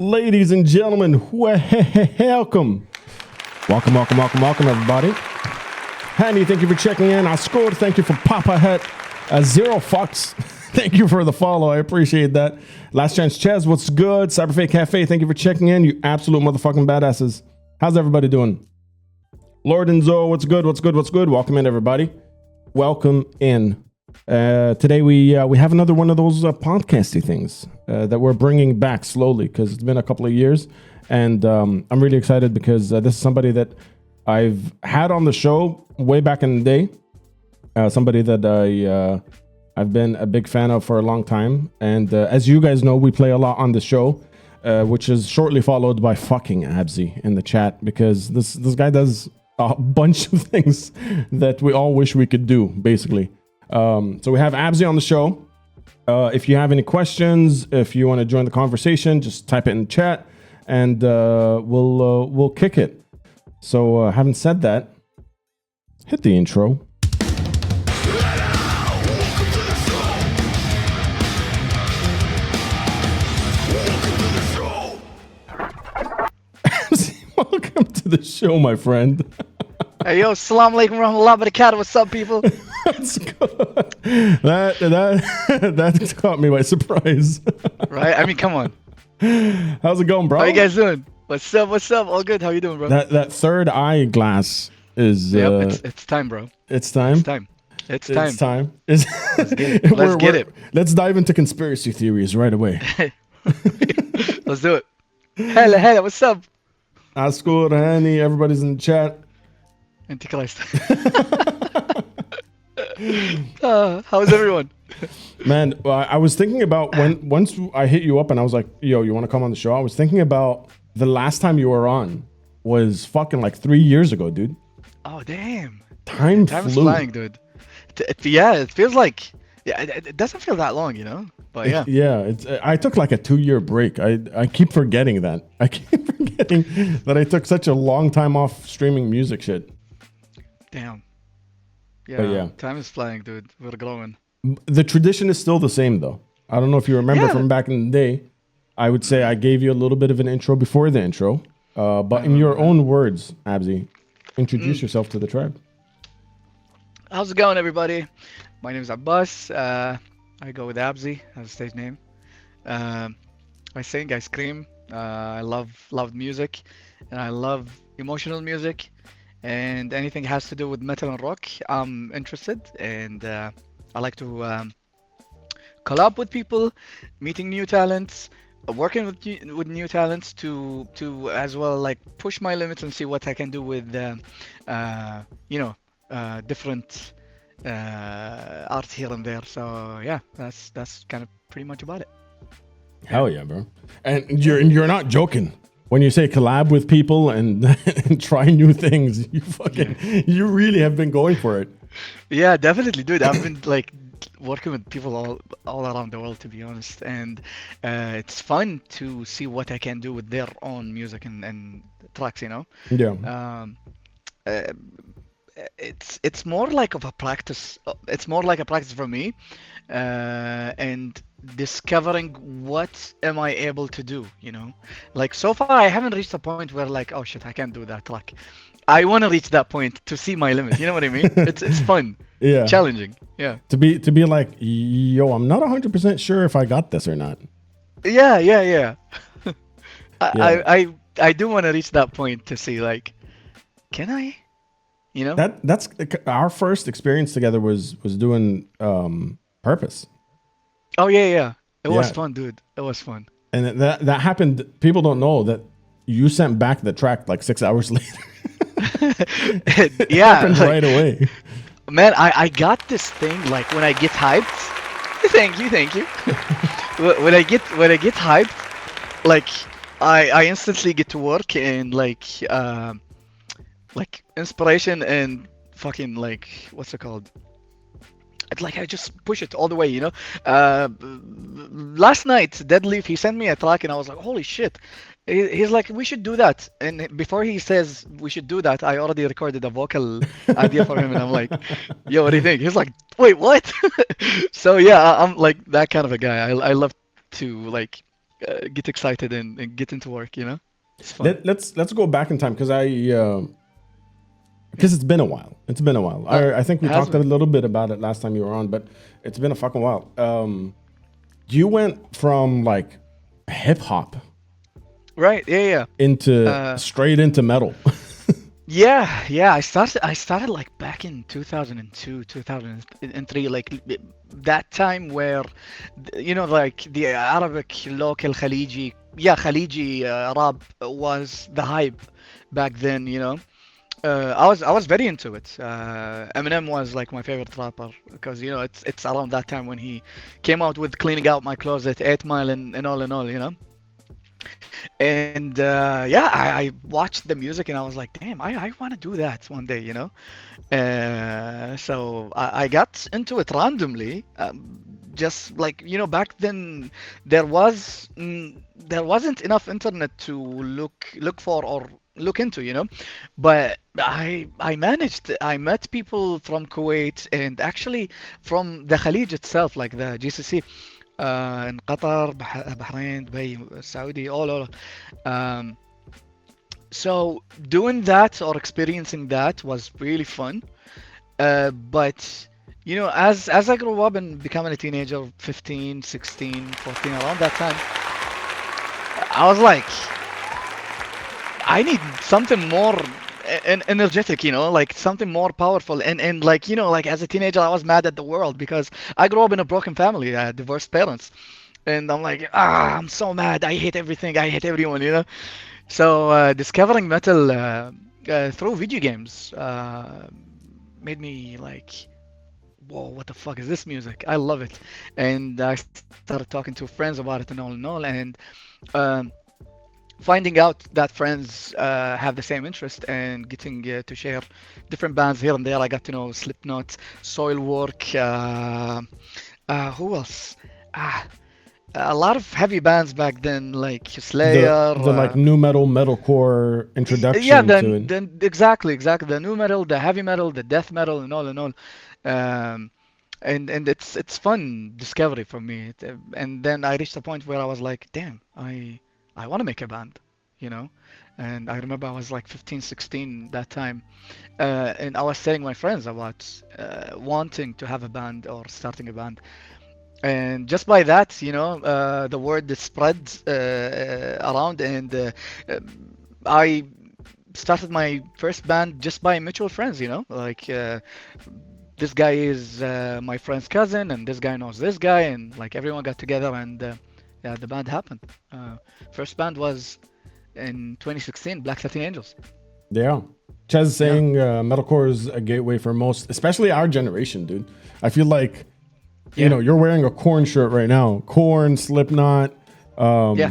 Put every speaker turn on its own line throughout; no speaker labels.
Ladies and gentlemen, welcome. Welcome, everybody. Handy, thank you for checking in. I scored. Thank you for Papa Hat. Zero fucks. Thank you for the follow. I appreciate that. Last Chance Chaz, what's good? Cyberfake Cafe, thank you for checking in. You absolute motherfucking badasses. How's everybody doing? Lord and Zoe, what's good? Welcome in, everybody. Welcome in. Today we have another one of those podcasty things that we're bringing back slowly because it's been a couple of years, and I'm really excited because this is somebody that I've had on the show way back in the day. Somebody that I've been a big fan of for a long time, and as you guys know, we play a lot on the show, which is shortly followed by fucking Abzy in the chat because this guy does a bunch of things that we all wish we could do, basically. So we have Abzy on the show. If you have any questions, if you want to join the conversation, just type it in chat, and we'll kick it. So having said that, hit the intro. Welcome to the show, my friend.
Hey yo, assalamu alaikum warahmatullahi wabarakatuh. What's up, people?
That's good. That caught me by surprise.
Right? I mean, come on.
How's it going, bro?
How you guys doing? What's up? All good. How you doing, bro?
That third eye glass is.
Yep, it's time, bro.
It's time.
It's time.
Let's
get it.
Let's dive into conspiracy theories right away.
Let's do it. Hella, what's up?
Asko, Rahani, everybody's in the chat.
Antichrist. How's everyone?
Man, I was thinking about once I hit you up and I was like, yo, you want to come on the show? I was thinking about the last time you were on was fucking like 3 years ago, dude.
Oh, damn.
Time
is
flew.
flying, dude. Yeah, it feels like... Yeah, it doesn't feel that long, you know? But yeah.
Yeah, I took like a 2-year break. I keep forgetting that. I keep forgetting that I took such a long time off streaming music shit.
Damn. Yeah, time is flying, dude. We're growing.
The tradition is still the same, though. I don't know if you remember from back in the day. I would say I gave you a little bit of an intro before the intro. But in your own words, Abzy, introduce yourself to the tribe.
How's it going, everybody? My name is Abbas. I go with Abzy as a stage name. I sing, I scream. I love music, and I love emotional music. And anything has to do with metal and rock, I'm interested. And I like to collab with people, meeting new talents, working with new talents to as well, like push my limits and see what I can do with different art here and there. So yeah, that's kind of pretty much about it.
Hell yeah, bro! And you're not joking when you say collab with people and, and try new things. You really have been going for it.
Yeah, definitely, dude. I've been like working with people all around the world, to be honest, and it's fun to see what I can do with their own music and tracks. You know.
Yeah.
It's more like of a practice. It's more like a practice for me, and discovering what am I able to do. You know, like so far I haven't reached a point where like, oh shit, I can't do that. Like, I want to reach that point to see my limit. You know what I mean? It's fun. Yeah. Challenging. Yeah.
To be like, yo, I'm not 100% sure if I got this or not.
Yeah. I do want to reach that point to see like, can I? You know,
that's our first experience together was doing Purpose.
Oh yeah. It was fun, dude. It was fun.
And that happened. People don't know that you sent back the track like 6 hours later.
Yeah,
happened
like,
right away.
Man, I got this thing like when I get hyped. Thank you. when I get hyped, like I instantly get to work and like inspiration and fucking like what's it called? It's like I just push it all the way, you know. Last night, Deadleaf, he sent me a track and I was like, holy shit. He's like, we should do that. And before he says we should do that, I already recorded a vocal idea for him. And I'm like, yo, what do you think? He's like, wait, what? So yeah, I'm like that kind of a guy. I love to like get excited and get into work. It's fun.
Let's go back in time because
Yeah,
it's been a while. It's been a while.
uh,
I think we
has
talked a
been.
little bit about it last time you were on, but it's been a fucking while. You went from like hip hop
Right. Yeah. Yeah.
into straight into metal.
Yeah. I started like back in 2002, 2003, like that time where, like the Arabic local Khaliji, yeah, Khaliji rap was the hype back then. I was very into it. Eminem was like my favorite rapper because it's around that time when he came out with "Cleaning Out My Closet," 8 Mile, and all in all. And yeah, I watched the music and I was like, damn, I want to do that one day. So I got into it randomly. Just like, back then there wasn't enough internet to look for or look into. But I managed. I met people from Kuwait and actually from the Khalij itself, like the GCC, in Qatar, Bahrain, Dubai, Saudi, all. Um, so doing that or experiencing that was really fun. But as I grew up and becoming a teenager, 15, 16, 14, around that time, I was like, I need something more energetic, like something more powerful. And like, like as a teenager, I was mad at the world because I grew up in a broken family, divorced parents. And I'm like, I'm so mad. I hate everything. I hate everyone. So discovering metal through video games made me like, whoa, what the fuck is this music? I love it. And I started talking to friends about it and all. And um, finding out that friends have the same interest and getting to share different bands here and there. I got to know Slipknot, Soilwork, who else? Ah, a lot of heavy bands back then, like Slayer.
The like new metal metalcore
Yeah,
introduction to it.
then exactly the new metal, the heavy metal, the death metal, and all and all. Um, and it's fun discovery for me. And then I reached a point where I was like, damn, I want to make a band, you know. And I remember I was like 15, 16 that time, and I was telling my friends about wanting to have a band or starting a band. And just by that, the word is spread around, and I started my first band just by mutual friends. Like this guy is my friend's cousin, and this guy knows this guy, and like everyone got together, and yeah, the band happened. Uh, First band was in 2016, Black Satin Angels.
Yeah. Chaz is
Yeah,
saying metalcore is a gateway for most, especially our generation, dude. I feel like,
yeah,
you're wearing a Corn shirt right now. Corn, Slipknot,
yeah.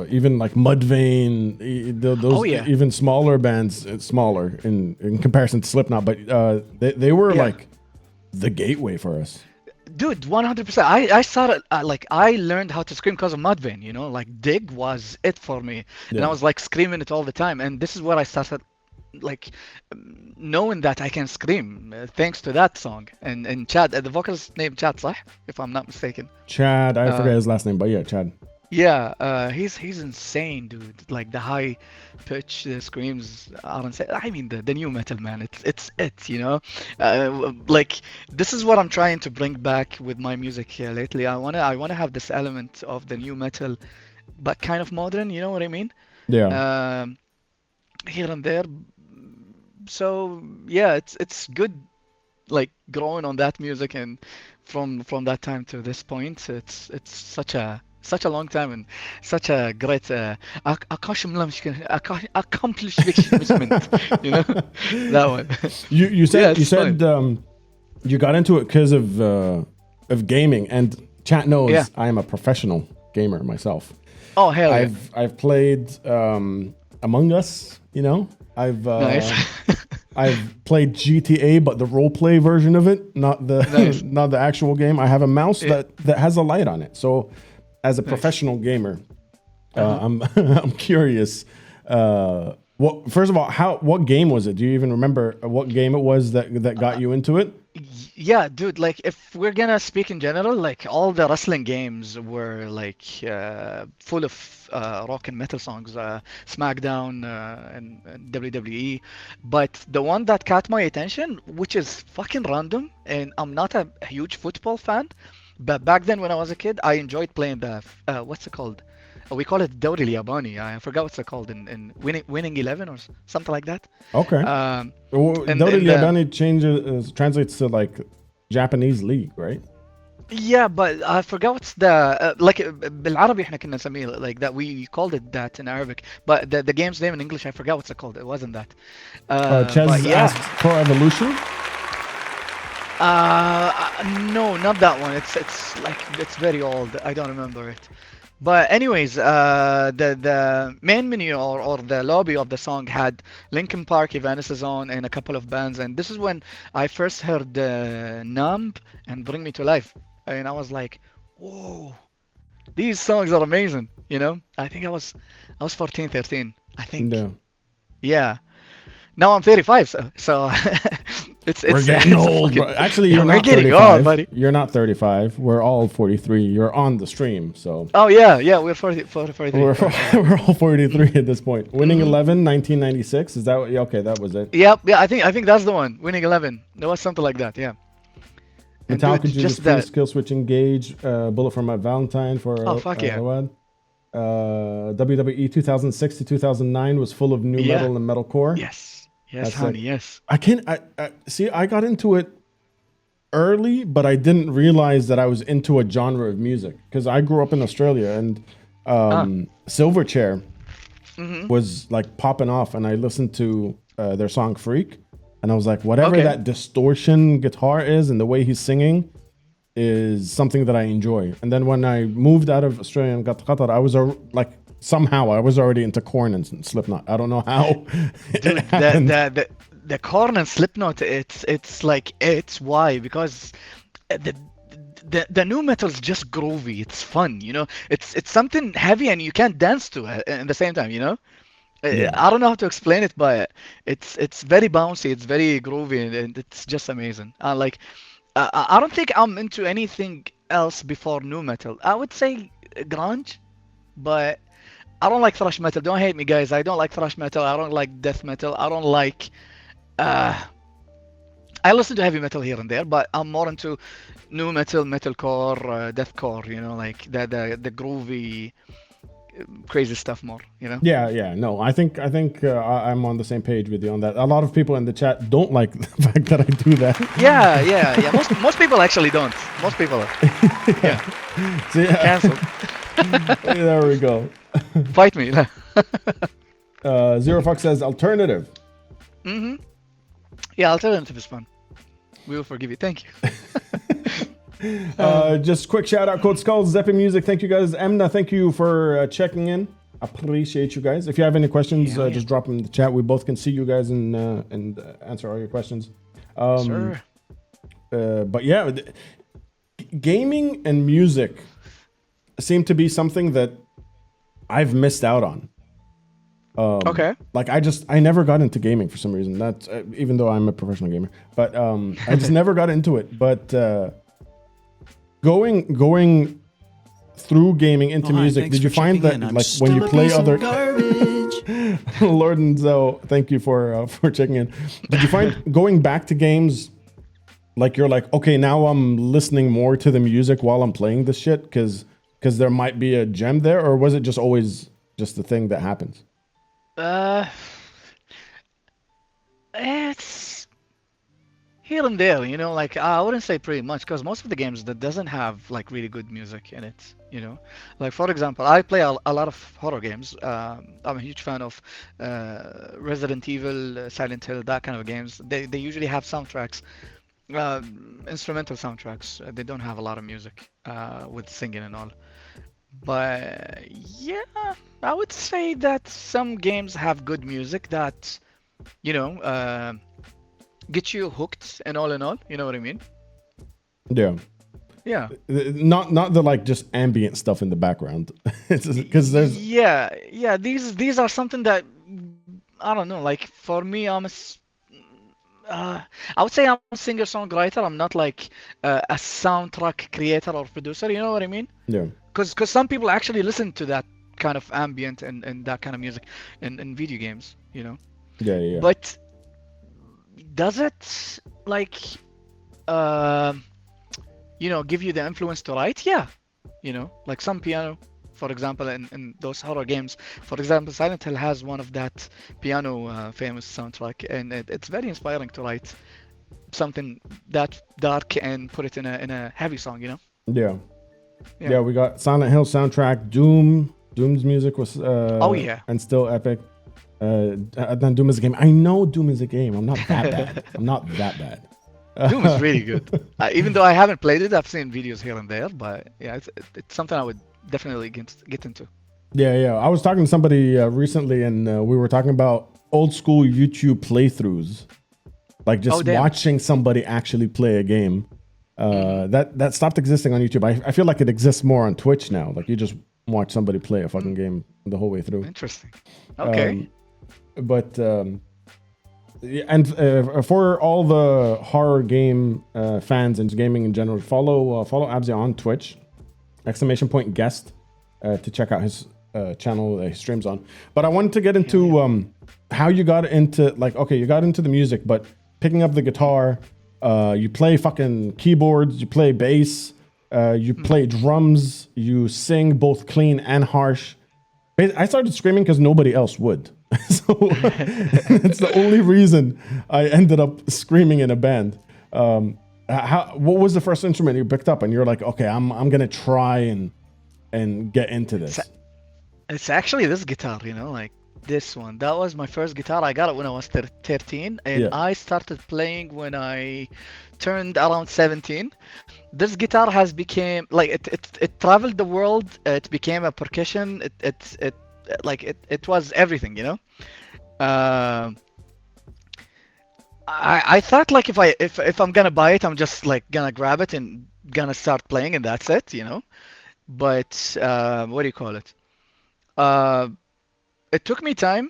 even like Mudvayne,
Oh
those
yeah,
even smaller bands, smaller in comparison to Slipknot, but they were
yeah.
like the gateway for us.
Dude, 100%. I started like I learned how to scream because of Mudvayne, like Dig was it for me. And I
Yeah.
was like screaming it all the time. And this is where I started like knowing that I can scream thanks to that song. And Chad, the vocalist named Chad, صح? If I'm not mistaken.
Chad, I
Uh,
forget his last name, but yeah, Chad.
yeah, he's insane, dude. Like the high pitch screams are insane. I mean, the new metal, man. It's it. Like this is what I'm trying to bring back with my music here lately. I wanna have this element of the new metal, but kind of modern. You know what I mean?
Yeah.
Um, Here and there. So yeah, it's good. Like growing on that music, and from that time to this point, it's such a long time and such a great accomplishment, you know, that one.
You
Yeah,
said
it's fun.
you got into it because of gaming, and chat
Yeah.
knows I am a professional gamer myself.
Oh, hell yeah.
I've played Among Us. I've
Nice.
I've played GTA, but the role play version of it, not the
Nice.
not the actual game. I have a mouse
Yeah.
that has a light on it. So, as a
Nice.
professional gamer,
Uh-huh.
I'm I'm curious. What first of all, what game was it? Do you even remember what game it was that got you into it?
Yeah, dude, like if we're gonna speak in general, like all the wrestling games were like full of rock and metal songs, SmackDown and WWE. But the one that caught my attention, which is fucking random, and I'm not a huge football fan, but back then when I was a kid, I enjoyed playing the what's it called? We call it Dawri Yabani. I forgot what's it called in Winning 11 or something like that.
Okay.
Um,
Dota
and the
Lyabani changes translates to like Japanese league, right?
Yeah, but I forgot what's the like بالعربي احنا كنا نسميه like that we called it that in Arabic, but the game's name in English I forgot what's it called. It wasn't that. But
Ches
yeah,
asked Pro Evolution.
no, not that one. It's like it's very old. I don't remember it. But anyways, the main menu or the lobby of the song had Linkin Park, Evanescence, and a couple of bands, and this is when I first heard Numb and Bring Me to Life, and I was like, whoa, these songs are amazing. I think I was 14, 13, I think.
No.
Yeah. Now I'm 35, so it's
We're
it's
getting
it's a
old, bro.
fucking
Actually,
yeah,
you're
we're
not
getting old,
35.
buddy.
You're not 35. We're all 43. You're on the stream, so
Oh yeah, we're 40, 40, 43,
we're
45.
we're all 43 at this point. Winning
Mm-hmm.
11, 1996. Is that what? Yeah, okay, that was it.
Yep, yeah, I think that's the one. Winning 11. There was something like that, yeah. And dude,
Metallica, Judas
just
Priest,
that.
Killswitch Engage, Bullet for My Valentine for
Oh fuck yeah.
Awad. WWE 2006 to 2009 was full of new
Yeah.
metal and metalcore.
Yes. Yes,
That's it.
honey. Yes.
I can't. I see. I got into it early, but I didn't realize that I was into a genre of music because I grew up in Australia and
Ah.
Silverchair
Mm-hmm.
was like popping off, and I listened to their song "Freak," and I was like, whatever
Okay.
that distortion guitar is and the way he's singing is something that I enjoy. And then when I moved out of Australia and got to Qatar, I was like somehow I was already into Korn and Slipknot. I don't know how it
Dude,
happened.
the Korn and Slipknot, it's like it's why because the the new metal is just groovy. It's fun. It's something heavy and you can't dance to it at the same time.
Yeah.
I don't know how to explain it, but it's very bouncy, it's very groovy, and it's just amazing. Like I don't think I'm into anything else before new metal. I would say grunge, but I don't like thrash metal. Don't hate me, guys. I don't like thrash metal. I don't like death metal. I don't like. Uh, I listen to heavy metal here and there, but I'm more into new metal, metalcore, deathcore. Like the groovy, crazy stuff more.
Yeah. No, I'm on the same page with you on that. A lot of people in the chat don't like the fact that I do that.
Yeah. Most people actually don't. Most people are. Yeah.
So, yeah,
Cancelled.
there we go.
Fight me.
Zero Fox says alternative.
Hmm. Yeah, alternative is fun. We will forgive you. Thank you.
Just quick shout out, Code Skulls, Zeppy Music. Thank you guys. Emna, thank you for checking in. Appreciate you guys. If you have any questions,
Yeah.
just drop them in the chat. We both can see you guys and answer all your questions.
Sure.
But yeah, gaming and music seem to be something that I've missed out on.
Okay.
Like I never got into gaming for some reason. That's even though I'm a professional gamer, but I just never got into it. But going through gaming into music, did you find that like when you play other Lord and Zoe, thank you for checking in. Did you find going back to games like you're like, okay, now I'm listening more to the music while I'm playing this shit because there might be a gem there, or was it just always just the thing that happens?
Uh, it's here and there, like I wouldn't say pretty much because most of the games that doesn't have like really good music in it. Like for example, I play a lot of horror games. I'm a huge fan of Resident Evil, Silent Hill, that kind of games. They usually have soundtracks, instrumental soundtracks. They don't have a lot of music with singing and all. But yeah, I would say that some games have good music that, you know, uh, get you hooked and all in all. You know what I mean?
Yeah.
Yeah.
Not the like just ambient stuff in the background. Because there's
Yeah. These are something that I don't know. Like for me, uh, I would say I'm a singer-songwriter. I'm not like a soundtrack creator or producer. You know what I mean?
Yeah,
Because some people actually listen to that kind of ambient and that kind of music in video games. You know,
yeah, yeah, yeah.
but does it like uh, give you the influence to write? Yeah, like some piano, for example, in those horror games. For example, Silent Hill has one of that piano famous soundtrack, and it's very inspiring to write something that dark and put it in a heavy song, you know?
Yeah.
Yeah.
Yeah, we got Silent Hill soundtrack, Doom. Doom's music was
Oh yeah.
and still epic. Then Doom is a game. I know Doom is a game. I'm not that bad. I'm not that bad.
Doom is really good. Even though I haven't played it, I've seen videos here and there, but yeah, it's something I would definitely get into.
Yeah, yeah. I was talking to somebody recently, and we were talking about old school YouTube playthroughs, like
Oh
just
damn.
watching somebody actually play a game.
Hmm.
That stopped existing on YouTube. I feel like it exists more on Twitch now. Like you just watch somebody play a fucking game the whole way through.
Interesting. Okay.
But yeah, and for all the horror game fans and gaming in general, follow Abzy on Twitch, !guest, to check out his channel that he streams on. But I wanted to get into how you got into, like, okay, you got into the music, but picking up the guitar, you play fucking keyboards, you play bass, you play drums, you sing both clean and harsh. I started screaming because nobody else would. So it's the only reason I ended up screaming in a band. What was the first instrument you picked up and you're like, okay, I'm gonna try and get into
It's
this?
it's actually this guitar, like this one. That was my first guitar. I got it when I was 13, and
Yeah.
I started playing when I turned around 17. This guitar has became like it traveled the world. It became a percussion. It was everything, Um I thought like if I'm gonna buy it, I'm just like gonna grab it and gonna start playing and that's it. But what do you call it? Uh, it took me time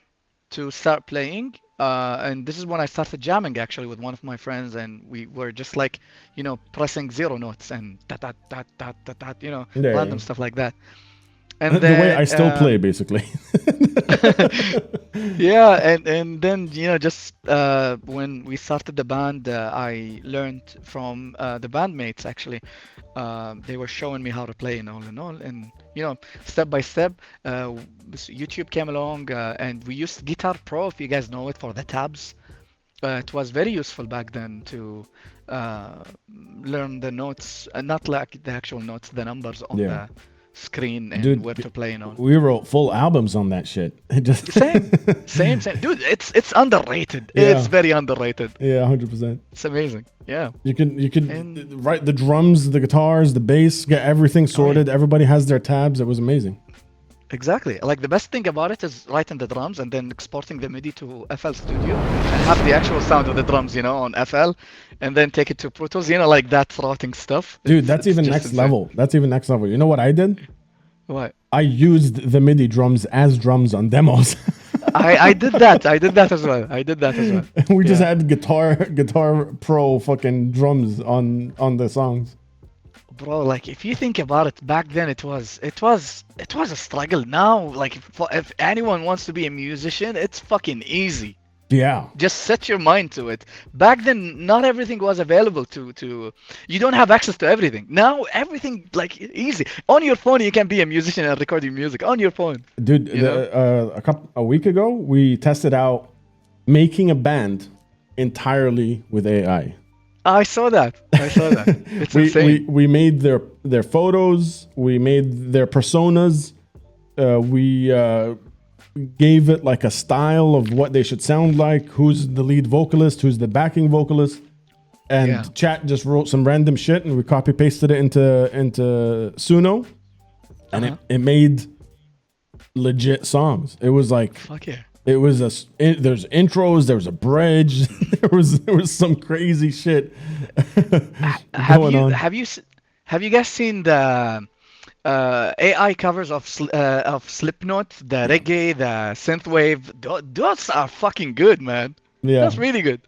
to start playing, and this is when I started jamming actually with one of my friends, and we were just like, pressing zero notes and that that that that that that,
Yeah.
random stuff like that. And
The way I
then
still play, basically.
yeah, and then just when we started the band, I learned from the bandmates actually. They were showing me how to play and all, and step by step. YouTube came along, and we used Guitar Pro, if you guys know it, for the tabs. It was very useful back then to uh, learn the notes, not like the actual notes, the numbers on
Yeah.
the screen and
Dude,
where to play and all.
we wrote full albums on that shit. It just
Same, dude. It's underrated. It's
Yeah.
very underrated.
Yeah, 100%.
It's amazing. Yeah.
You could
And
write the drums, the guitars, the bass, get everything
oh yeah,
sorted. Everybody has their tabs. It was amazing.
exactly. Like the best thing about it is writing the drums and then exporting the MIDI to FL Studio and have the actual sound of the drums, on FL, and then take it to Pro Tools. Like that routing stuff.
Dude,
It's
that's
it's
even
just
next
insane.
level. That's even next level. You know what I did?
What?
I used the MIDI drums as drums on demos.
I did that. I did that as well. I did that as well.
We just
Yeah.
had Guitar Pro fucking drums on the songs.
Bro, like if you think about it, back then it was a struggle. Now, like if anyone wants to be a musician, it's fucking easy.
Yeah.
Just set your mind to it. Back then, not everything was available to you don't have access to everything. Now everything like easy. On your phone you can be a musician and record your music on your phone,
Dude,
you know?
a week ago we tested out making a band entirely with AI.
I saw that. I saw that. It's insane.
We made their photos, we made their personas, we gave it like a style of what they should sound like, who's the lead vocalist, who's the backing vocalist, and
Yeah.
chat just wrote some random shit and we copy pasted it into Suno, and
Uh-huh.
it made legit songs. It was like
Fuck yeah.
it was there's intros, there was a bridge, there was some crazy shit
Have
going
you
on.
have you s- have you guys seen the AI covers of Slipknot, the reggae, the synthwave? Those are fucking good, man.
Yeah,
That's really good.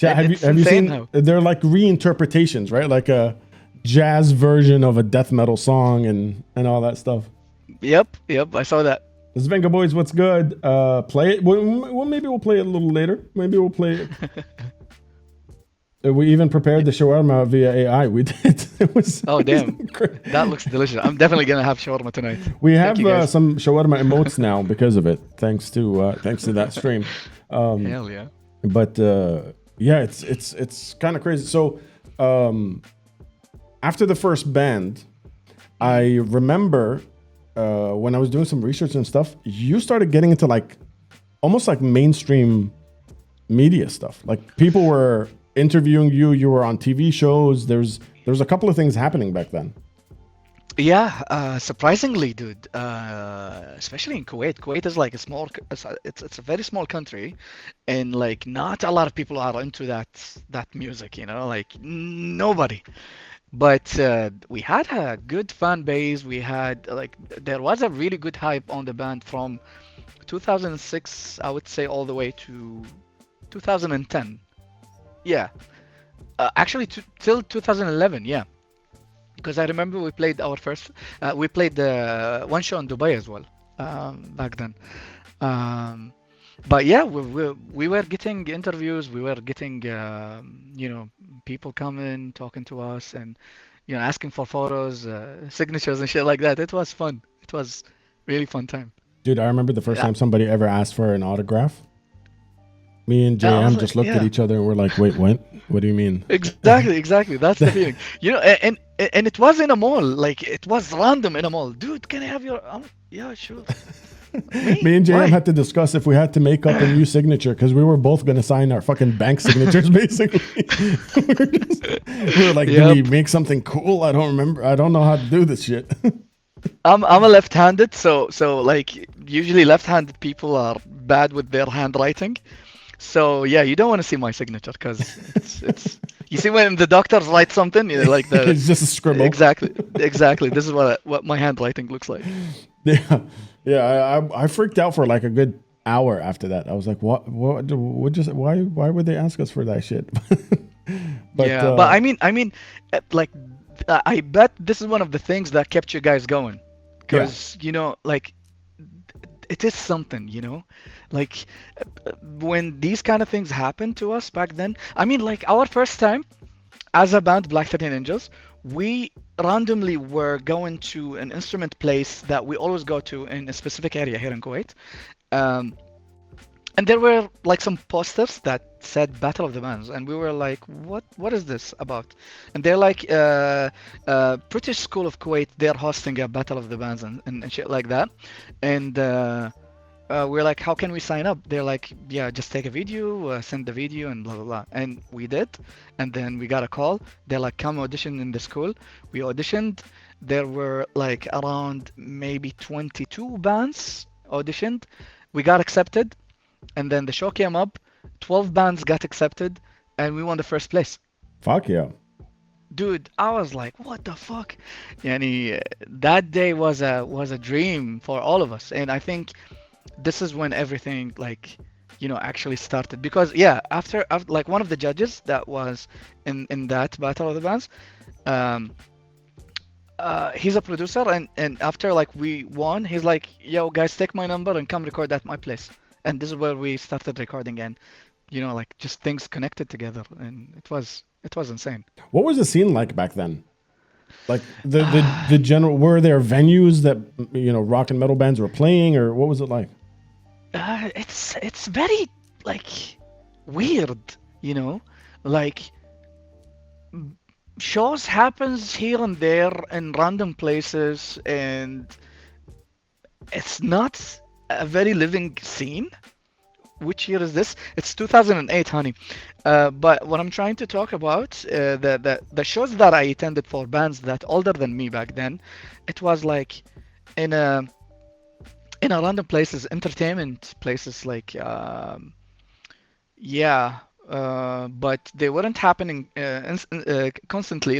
Yeah,
It's
have you
insane
seen?
how.
They're like reinterpretations, right? Like a jazz version of a death metal song and all that stuff.
Yep, yep, I saw that.
Zvenga boys, what's good? Play it. Well, maybe we'll play it a little later. Maybe we'll play it. We even prepared the shawarma via AI. We did.
Oh,
It was
damn. That looks delicious. I'm definitely gonna have shawarma tonight.
we
Thank
have
you, guys.
some shawarma emotes now because of it, thanks to that stream. Um,
Hell yeah.
but yeah, it's kind of crazy. So um, after the first band, I remember when I was doing some research and stuff, you started getting into like almost like mainstream media stuff. Like people were interviewing you. You were on TV shows. There's a couple of things happening back then.
Yeah, surprisingly, dude. Especially in Kuwait. Kuwait is like a small, it's a very small country, and like not a lot of people are into that music, like nobody. But we had a good fan base. We had like there was a really good hype on the band from 2006, I would say, all the way to 2010. Yeah, actually till 2011. Yeah, because I remember we played the one show in Dubai as well back then. Um, but yeah, we were getting interviews, we were getting people coming talking to us and asking for photos, signatures and shit like that. It was fun. It was really fun time.
Dude, I remember the first
Yeah,
time somebody ever asked for an autograph. Me and
I was
JM
like,
just looked at
yeah,
each other and we're like, wait, what? What do you mean?
exactly, exactly. That's the feeling. And it was in a mall, like it was random in a mall. Dude, can I have your? Yeah, sure. Me?
Me and JM
Why?
had to discuss if we had to make up a new signature because we were both going to sign our fucking bank signatures, basically. We were like, do we
Yep.
make something cool? I don't remember. I don't know how to do this shit.
I'm a left-handed, so like usually left-handed people are bad with their handwriting. So yeah, you don't want to see my signature because it's you see when the doctors write something, like the
It's just a scribble.
exactly. This is what my handwriting looks like.
Yeah. Yeah. I freaked out for like a good hour after that. I was like, why would they ask us for that shit? But
Yeah, but I mean, like I bet this is one of the things that kept you guys going,
yeah.
because like it is something, like when these kind of things happened to us back then. I mean, like our first time as a band, Black 13 Angels, we randomly were going to an instrument place that we always go to in a specific area here in Kuwait. Um, and there were like some posters that said Battle of the Bands, and we were like, what is this about? And they're like, British School of Kuwait, they're hosting a Battle of the Bands and shit like that. And we're like, how can we sign up? They're like, yeah, just take a video, send the video, and blah blah blah. And we did, and then we got a call. They're like, come audition in the school. We auditioned. There were like around maybe 22 bands auditioned. We got accepted, and then the show came up. 12 bands got accepted, and we won the first place.
Fuck yeah.
Dude, I was like, what the fuck? Yani, that day was a dream for all of us, and I think this is when everything like actually started, because yeah, after like one of the judges that was in that battle of the bands, um he's a producer, and after like we won, he's like, yo guys, take my number and come record at my place. And this is where we started recording, and like just things connected together, and it was insane.
What was the scene like back then? Like the general, were there venues that rock and metal bands were playing, or what was it like?
It's very like weird, you know, like shows happens here and there in random places, and it's not a very living scene. Which year is this? It's 2008, honey. But what I'm trying to talk about, the shows that I attended for bands that older than me back then, it was like in a random places, entertainment places, like yeah, but they weren't happening constantly,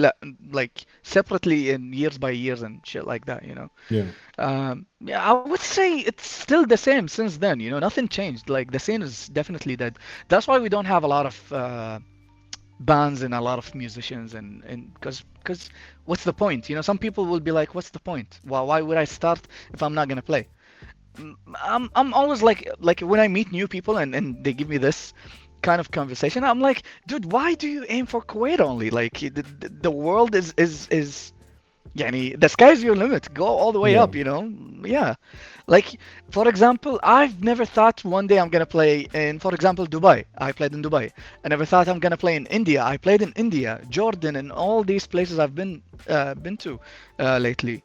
like separately in years by years and shit like that.
Yeah.
Yeah, I would say it's still the same since then. Nothing changed. Like the scene is definitely dead. That's why we don't have a lot of bands and a lot of musicians, and because what's the point? You know, some people will be like, what's the point? Why would I start if I'm not gonna play? I'm always like when I meet new people and they give me this kind of conversation, I'm like, dude, why do you aim for Kuwait only? Like the world is يعني the sky's your limit. Go all the way
Yeah.
up, you know? Yeah. Like, for example, I've never thought one day I'm gonna play in, for example, Dubai. I played in Dubai. I never thought I'm gonna play in India. I played in India, Jordan, and all these places I've been to lately.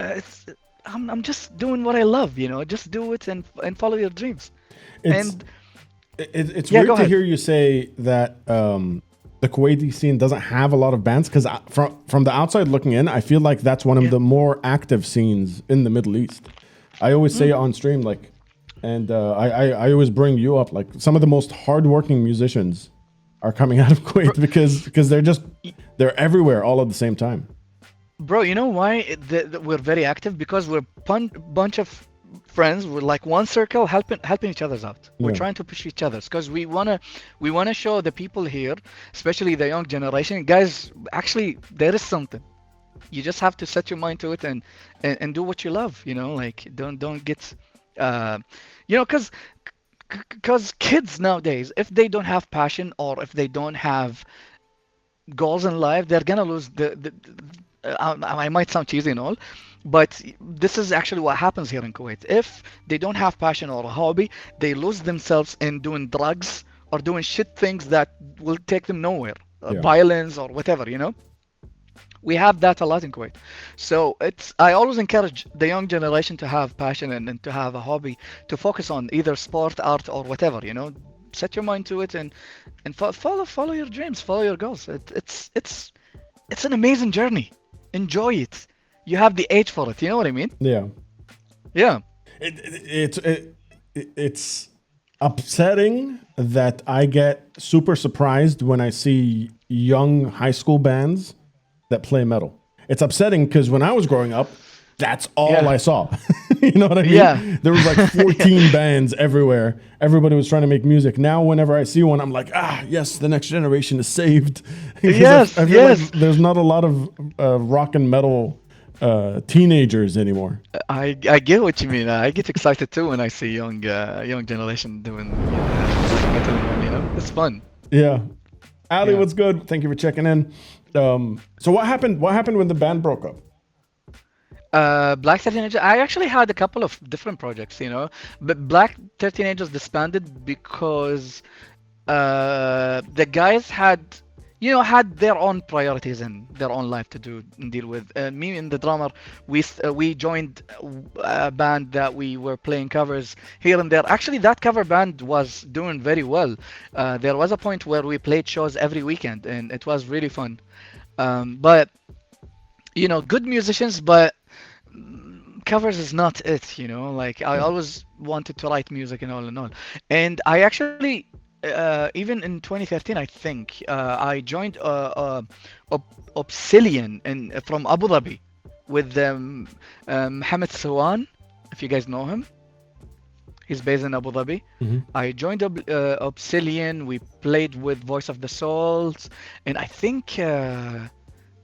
It's I'm just doing what I love, you know. Just do it and follow your dreams.
It's
And
it's
yeah, go
weird to
ahead.
hear you say that the Kuwaiti scene doesn't have a lot of bands because from the outside looking in, I feel like that's one of
Yeah.
the more active scenes in the Middle East. I always say it on stream, like, and I always bring you up, like some of the most hardworking musicians are coming out of
Bro,
Kuwait because they're everywhere all at the same time.
Bro, you know why we're very active? Because we're bunch of friends. We're like one circle, helping each other's out. We're
Yeah,
trying to push each other's because we wanna show the people here, especially the young generation, guys. Actually, there is something. You just have to set your mind to it and do what you love. You know, like don't get, uh, because kids nowadays, if they don't have passion or if they don't have goals in life, they're gonna lose I might sound cheesy and all, but this is actually what happens here in Kuwait. If they don't have passion or a hobby, they lose themselves in doing drugs or doing shit things that will take them nowhere,
yeah.
violence or whatever, you know? We have that a lot in Kuwait. So I always encourage the young generation to have passion and to have a hobby, to focus on either sport, art, or whatever, you know? Set your mind to it and follow your dreams, follow your goals. It's an amazing journey. Enjoy it. You have the age for it. You know what I mean?
Yeah.
Yeah.
It's upsetting that I get super surprised when I see young high school bands that play metal. It's upsetting because when I was growing up, that's all
Yeah.
I saw. You know what I
Yeah.
mean? There was like 14 bands everywhere. Everybody was trying to make music. Now, whenever I see one, I'm like, yes, the next generation is saved. Because
Yes.
I feel like
Yes.
there's not a lot of rock and metal teenagers anymore.
I get what you mean. I get excited too when I see young generation doing like metal. You know, it's fun.
Yeah. Ali,
Yeah.
what's good? Thank you for checking in. So what happened? What happened when the band broke up?
Black 13 Angels. I actually had a couple of different projects, you know, but Black 13 Angels disbanded because the guys had their own priorities and their own life to do and deal with. Me and the drummer, we joined a band that we were playing covers here and there. Actually, that cover band was doing very well. There was a point where we played shows every weekend, and it was really fun. But good musicians, but covers is not it, like I
Yeah.
always wanted to write music and all and all. And I actually even in 2013, I think, I joined Obsidian from Abu Dhabi with Mohammed Sawan, if you guys know him. He's based in Abu Dhabi.
Mhm.
I joined Obsidian. We played with Voice of the Souls, and I think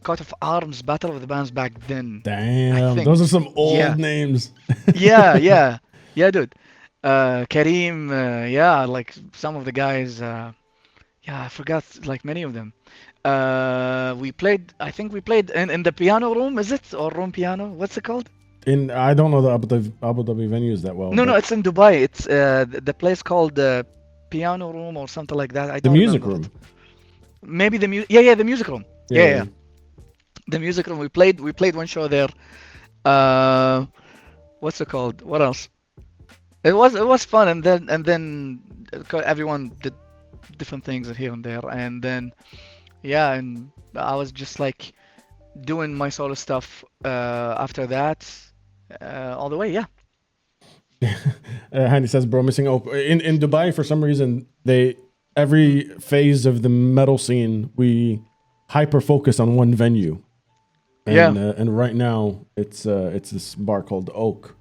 Coat of Arms, Battle of the Bands back then. I
Damn,
think.
those are some
Yeah.
old names.
Yeah, yeah, yeah, dude. Kareem, yeah, like some of the guys, yeah, I forgot like many of them. I think we played in the piano room, is it? Or room piano? What's it called?
In I don't know the Abu Dhabi venues that well,
No, no,
but
it's in Dubai. It's the place called Piano Room or something like that. I
the
don't
music
remember it.
room.
Maybe yeah, the music room.
Yeah,
Yeah,
yeah,
yeah, the music room. We played one show there. Uh, what's it called? What else? It was fun, and then everyone did different things here and there, and then yeah, and I was just like doing my solo stuff after that all the way. Yeah,
Handy says, "Bro, missing out in Dubai for some reason. They every phase of the metal scene we hyper focus on one venue,
yeah,
and right now it's this bar called Oak,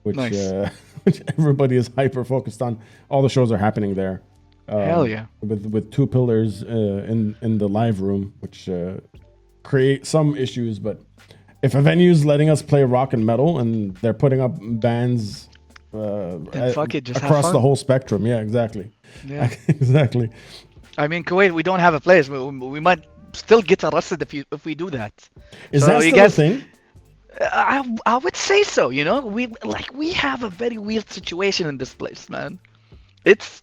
which
nice.
which everybody is hyper focused on. All the shows are happening there.
Hell yeah.
with two pillars in the live room, which create some issues. But if a venue's letting us play rock and metal and they're putting up bands
Then fuck it, just have
across the
fun.
whole spectrum, yeah, exactly,
Yeah.
exactly.
I mean, Kuwait, we don't have a place. We might still get arrested if we do that.
Is
So
that
you
still a
guys,
thing?
I would say so. You know, we have a very weird situation in this place, man. It's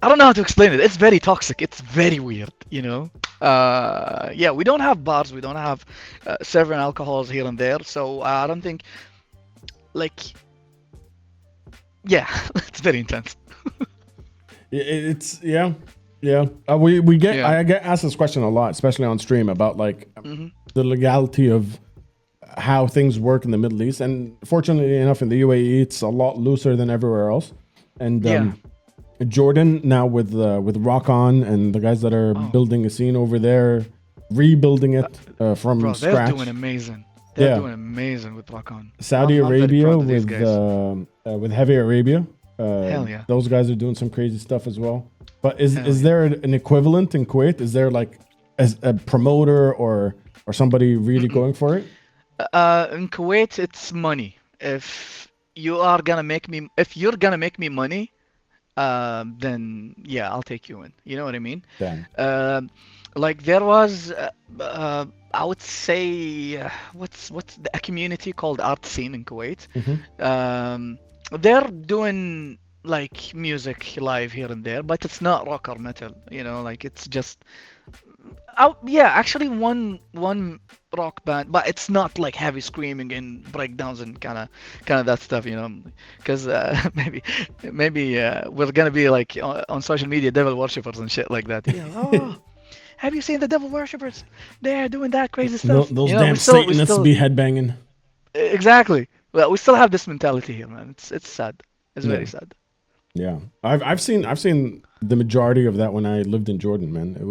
I don't know how to explain it. It's very toxic. It's very weird. You know. Yeah, we don't have bars. We don't have serving alcohols here and there. So I don't think like yeah, it's very intense.
It's yeah, yeah. We get
Yeah.
I get asked this question a lot, especially on stream, about like
Hmm.
the legality of how things work in the Middle East. And fortunately enough, in the UAE, it's a lot looser than everywhere else. And
Yeah.
Jordan now with Rock On and the guys that are
Oh,
building a scene over there, rebuilding it from
bro, they're doing
scratch.
amazing. They're
Yeah,
doing amazing with Rock On.
Saudi
I'm very
Arabia
proud of these guys.
with Heavy Arabia.
Hell yeah.
Those guys are doing some crazy stuff as well. But is
Hell
is
yeah.
there an equivalent in Kuwait? Is there like as a promoter or somebody really
Mm-mm.
going for it?
In Kuwait, it's money. If you're gonna make me money, then yeah, I'll take you in. You know what I mean?
Damn.
Um, like there was, I would say, a community called Art Scene in Kuwait.
Hmm.
They're doing like music live here and there, but it's not rock or metal. You know, like it's just oh yeah, actually one rock band, but it's not like heavy screaming and breakdowns and kind of that stuff, you know, because maybe we're gonna be like on social media devil worshippers and shit like that. Yeah. Oh, have you seen the devil worshippers? They're doing that crazy stuff.
Those
You know,
damn
we
Satanists
still
be headbanging.
exactly. Well, we still have this mentality here, man. It's sad. It's
Yeah,
very sad.
yeah. I've seen the majority of that when I lived in Jordan, man. It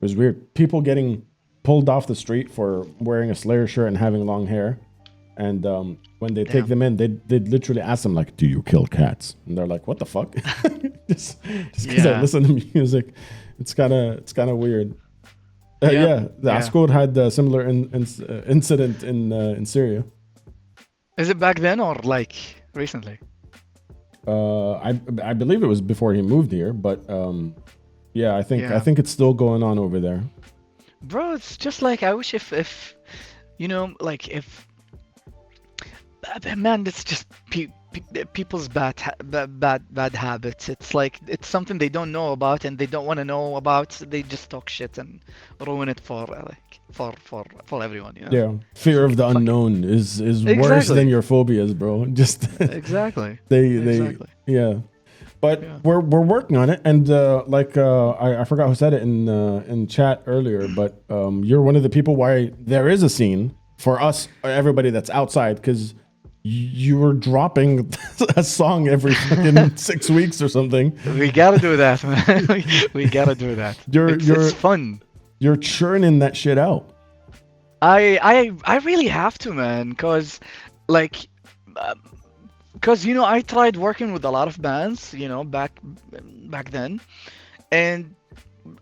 was weird. People getting pulled off the street for wearing a Slayer shirt and having long hair. And when they take
Damn.
them in, they literally ask them like, "Do you kill cats?" And they're like, "What the fuck?" just because I
Yeah.
listen to music, it's kind of weird.
Yep.
Yeah, the
Yeah.
Ascod had a similar incident in Syria.
Is it back then or like recently?
I believe it was before he moved here, but yeah, I
Yeah.
think it's still going on over there.
Bro, it's just like I wish if you know, like if man, it's just people's bad habits. It's like it's something they don't know about and they don't want to know about. They just talk shit and ruin it for like for everyone, you know.
Yeah, fear of the
Fuck it.
unknown is worse than
Exactly.
your phobias, bro. Just
Exactly.
they
Exactly.
yeah. But
Yeah.
we're working on it, and I forgot who said it in chat earlier, but you're one of the people why there is a scene for us, everybody that's outside, because you were dropping a song every fucking 6 weeks or something.
We gotta do that, man. We gotta do that.
You're
It's
you're
fun.
you're churning that shit out.
I really have to, man, like, cause you know I tried working with a lot of bands, you know, back then, and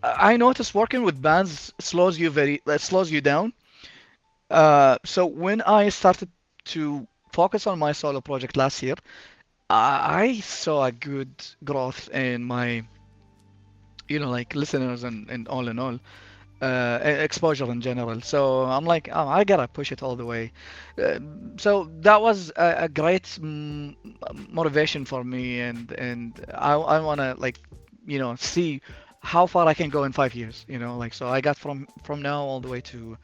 I noticed working with bands slows you down. So when I started to focus on my solo project last year, I saw a good growth in my, you know, like listeners and all in all. Exposure in general. So I'm like, oh, I gotta push it all the way. Uh, so that was a great motivation for me, and I wanna like, you know, see how far I can go in 5 years. You know, like so I got from now all the way to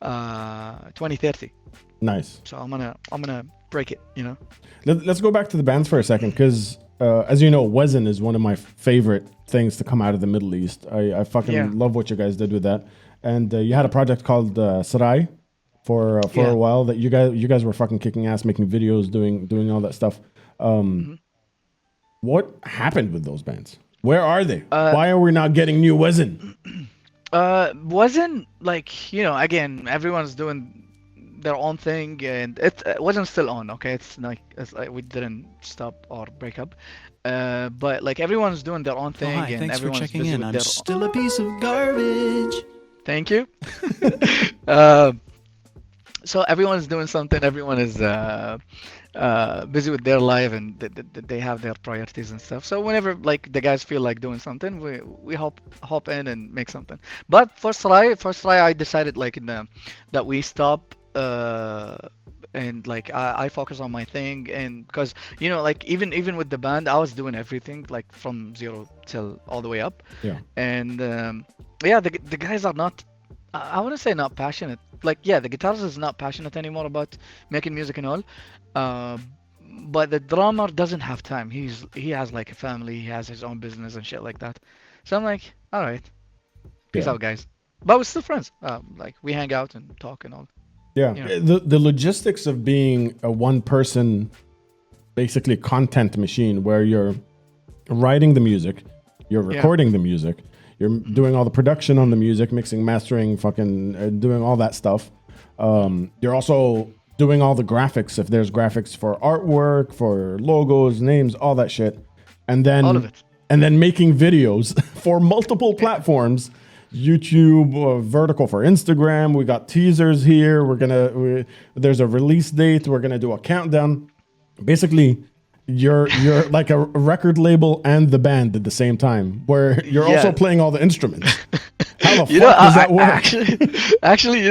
2030.
Nice.
So I'm gonna break it. You know.
Let's go back to the bands for a second, because as you know, Wezin is one of my favorite things to come out of the Middle East. I fucking
Yeah.
love what you guys did with that. And you had a project called Sarai for
Yeah.
a while that you guys were fucking kicking ass, making videos, doing all that stuff.
Mhm.
What happened with those bands? Where are they?
Uh,
Why are we not getting new Wezin?
wasn't like, you know, again, everyone's doing their own thing, and it wasn't still on. Okay, it's like we didn't stop or break up, but like everyone's doing their own
Oh,
thing,
hi.
and
Thanks for
everyone's
checking
busy
in.
with
I'm
their.
still a piece of garbage.
Thank you. uh, so everyone's doing something. Everyone is busy with their life, and they have their priorities and stuff. So whenever like the guys feel like doing something, we hop in and make something. But first try, I decided like that we stop. And like I focus on my thing, and because like even with the band I was doing everything like from zero till all the way up,
Yeah.
and yeah, the guys are not. I wouldn't say not passionate. Like, yeah, the guitarist is not passionate anymore about making music and all. Uh, but the drummer doesn't have time. He has like a family. He has his own business and shit like that. So I'm like, all right, peace
Yeah.
out, guys. But we're still friends. Like we hang out and talk and all.
Yeah.
You know.
The logistics of being a one person, basically content machine where you're writing the music, you're
Yeah.
recording the music, you're doing all the production on the music, mixing, mastering, fucking doing all that stuff. You're also doing all the graphics, if there's graphics for artwork, for logos, names, all that shit. And then
All of it.
and then making videos for multiple platforms. YouTube, vertical for Instagram. We got teasers here. There's a release date. We're gonna do a countdown. Basically, you're like a record label and the band at the same time, where you're
Yeah.
also playing all the instruments. How the
You
fuck
know,
does that work?
actually,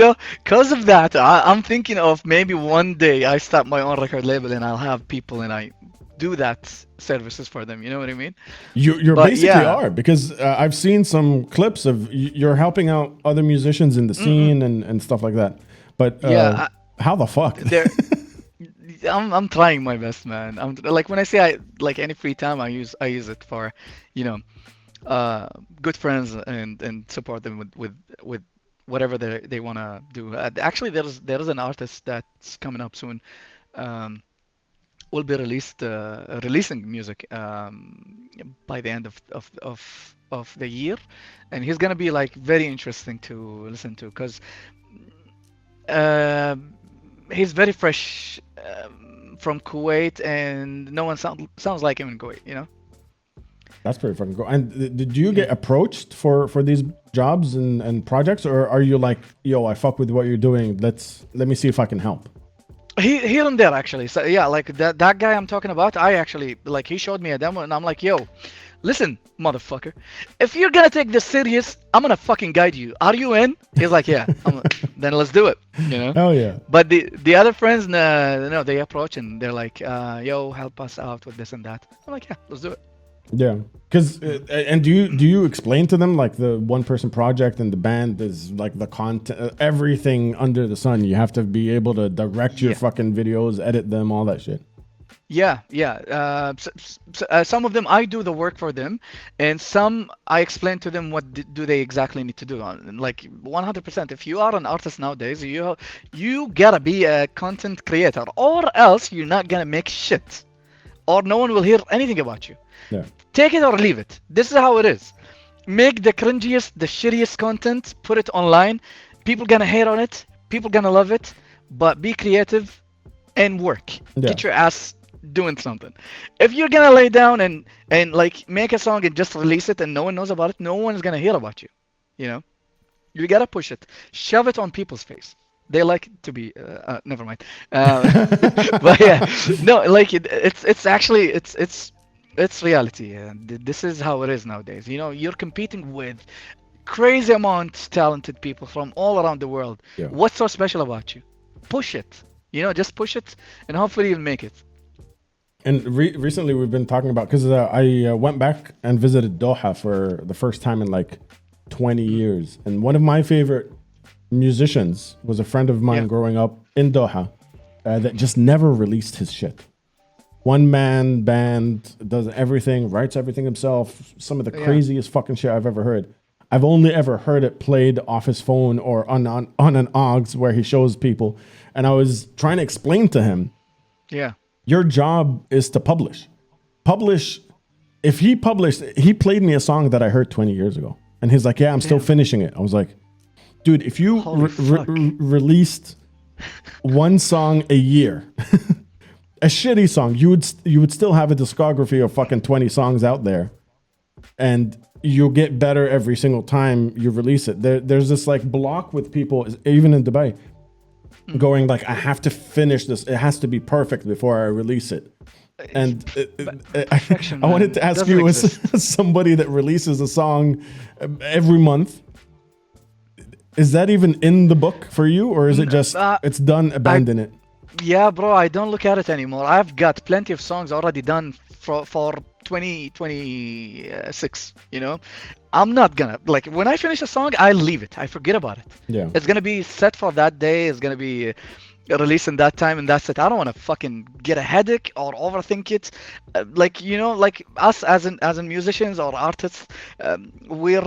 because of that, I'm thinking of maybe one day I start my own record label and I'll have people and I do that services for them. You know what I mean?
You
But
basically
yeah.
are, because I've seen some clips of you're helping out other musicians in the scene and stuff like that. But
Yeah,
how the fuck?
There, I'm trying my best, man. I'm like when I say I like any free time, I use it for, you know, good friends and support them with whatever they wanna do. Actually, there's an artist that's coming up soon. Um, will be releasing music by the end of the year, and he's gonna be like very interesting to listen to because he's very fresh from Kuwait, and no one sounds like him in Kuwait, you know?
That's pretty fucking cool. And did you get approached for these jobs and projects, or are you like, yo, I fuck with what you're doing. Let me see if I can help.
Here and there actually. So yeah, like that guy I'm talking about, I actually like he showed me a demo, and I'm like, yo, listen, motherfucker, if you're gonna take this serious, I'm gonna fucking guide you. Are you in? He's like, yeah. Then let's do it. You know.
Hell yeah.
But the other friends, no, they approach and they're like, yo, help us out with this and that. I'm like, yeah, let's do it.
Yeah, because and do you explain to them like the one person project and the band is like the content, everything under the sun? You have to be able to direct your
Yeah.
fucking videos, edit them, all that shit.
Yeah, yeah. Some of them I do the work for them, and some I explain to them what do they exactly need to do. Like 100%, if you are an artist nowadays, you gotta be a content creator, or else you're not gonna make shit, or no one will hear anything about you.
Yeah.
Take it or leave it. This is how it is. Make the cringiest, the shittiest content, put it online. People gonna hate on it. People gonna love it. But be creative and work.
Yeah.
Get your ass doing something. If you're gonna lay down and like make a song and just release it and no one knows about it, no one's gonna hear about you. You know, you gotta push it, shove it on people's face. They like it to be. Never mind. But yeah, no, like it's actually it's reality. This is how it is nowadays. You know, you're competing with crazy amounts talented people from all around the world.
Yeah.
What's so special about you? Push it. You know, just push it, and hopefully you'll make it.
And recently we've been talking about, because I went back and visited Doha for the first time in like 20 years, and one of my favorite musicians was a friend of mine
Yeah.
growing up in Doha that just never released his shit. One man band, does everything, writes everything himself. Some of the
Yeah.
craziest fucking shit I've ever heard. I've only ever heard it played off his phone or on an aux where he shows people. And I was trying to explain to him,
Yeah.
your job is to publish. Publish. If he published, he played me a song that I heard 20 years ago. And he's like, yeah, I'm still
Damn.
finishing it. I was like, dude, if you
Holy fuck.
released one song a year, a shitty song, you would still have a discography of fucking 20 songs out there, and you'll get better every single time you release it. There's this like block with people, even in Dubai, going like, I have to finish this. It has to be perfect before I release it. And I wanted to ask you, as somebody that releases a song every month, is that even in the book for you, or is it just it's done, abandon it?
Yeah, bro, I don't look at it anymore. I've got plenty of songs already done for 2026, you know? I'm not gonna, like, when I finish a song, I leave it. I forget about it.
Yeah.
It's gonna be set for that day. It's gonna be released in that time, and that's it. I don't want to fucking get a headache or overthink it. Like, you know, like us as in musicians or artists, we're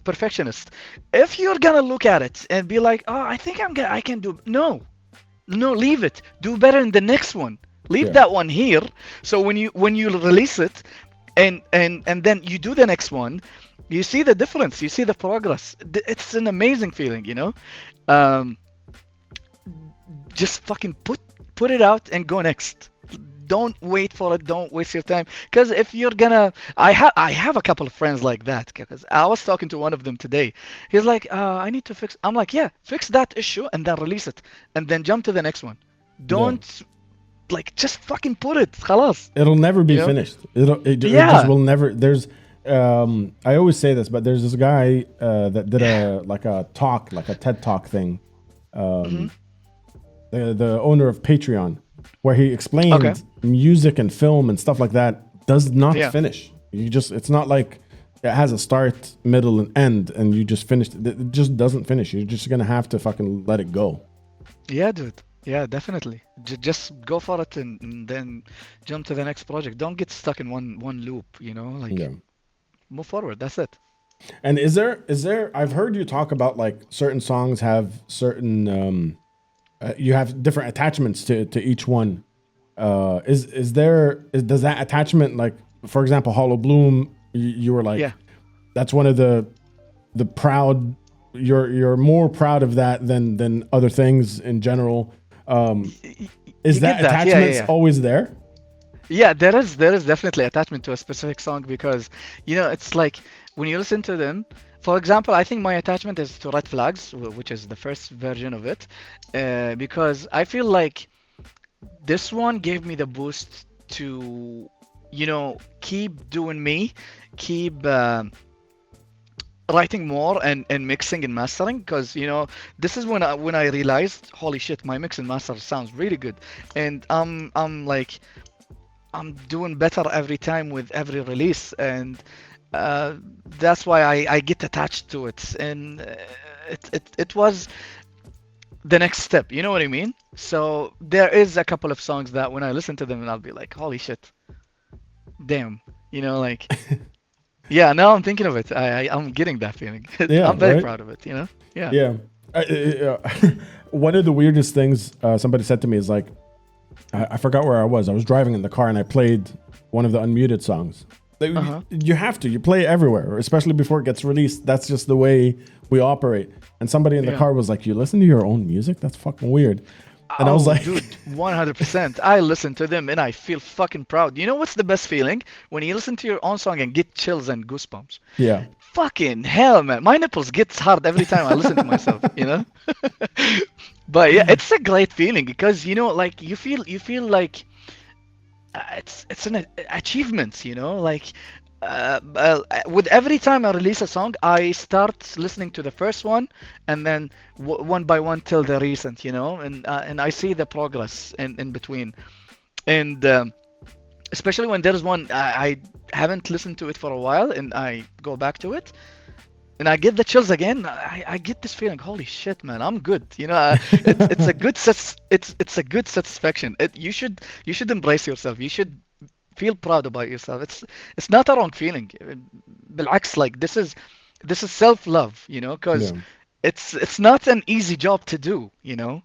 perfectionists. If you're gonna look at it and be like, oh, I think I can do, no, leave it. Do better in the next one. Leave that one here. So when you release it, and then you do the next one, you see the difference. You see the progress. It's an amazing feeling, you know. Just fucking put it out and go next. Don't wait for it. Don't waste your time. Because if you're gonna, I have a couple of friends like that. Because I was talking to one of them today. He's like, I need to fix. I'm like, yeah, fix that issue and then release it, and then jump to the next one. Don't like just fucking put it. Khalas.
It'll never be finished. It just will never. There's. I always say this, but there's this guy that did a talk, like a TED Talk thing. The owner of Patreon, where he explained music and film and stuff like that does not finish. It's not like it has a start, middle, and end, and you just finished. It just doesn't finish. You're just gonna have to fucking let it go.
Yeah, dude. Yeah, definitely. Just go for it and then jump to the next project. Don't get stuck in one loop. You know, like move forward. That's it.
And is there? I've heard you talk about like certain songs have certain. You have different attachments to each one. Does that attachment, like, for example, Hollow Bloom, you were like, that's one of the proud. You're more proud of that than other things in general. Is that attachment always there?
Yeah, there is definitely attachment to a specific song, because you know, it's like when you listen to them. For example, I think my attachment is to Red Flags, which is the first version of it, because I feel like this one gave me the boost to, you know, keep doing me, keep writing more and mixing and mastering, because you know, this is when I realized, holy shit, my mix and master sounds really good, and I'm doing better every time with every release, and that's why I get attached to it, and it was the next step, you know what I mean? So there is a couple of songs that when I listen to them, and I'll be like, holy shit, damn, you know, like yeah, now I'm thinking of it, I'm getting that feeling. I'm very proud of it, you know. Yeah.
One of the weirdest things somebody said to me is like, I forgot where I was driving in the car and I played one of the unmuted songs. You have to. You play it everywhere, especially before it gets released. That's just the way we operate. And somebody in the car was like, "You listen to your own music? That's fucking weird." And I was like,
"Dude, 100%. I listen to them and I feel fucking proud." You know what's the best feeling? When you listen to your own song and get chills and goosebumps.
Yeah.
Fucking hell, man. My nipples get hard every time I listen to myself, you know? But yeah, it's a great feeling, because you know, like you feel like it's an achievement, you know, like with every time I release a song, I start listening to the first one and then one by one till the recent, you know, and I see the progress in between, and especially when there's one I haven't listened to it for a while and I go back to it and I get the chills again. I get this feeling, holy shit, man, I'm good. You know, it's a good it's a good satisfaction. You should embrace yourself. You should feel proud about yourself. It's not a wrong feeling. بالعكس, like this is self-love, you know, because it's not an easy job to do, you know.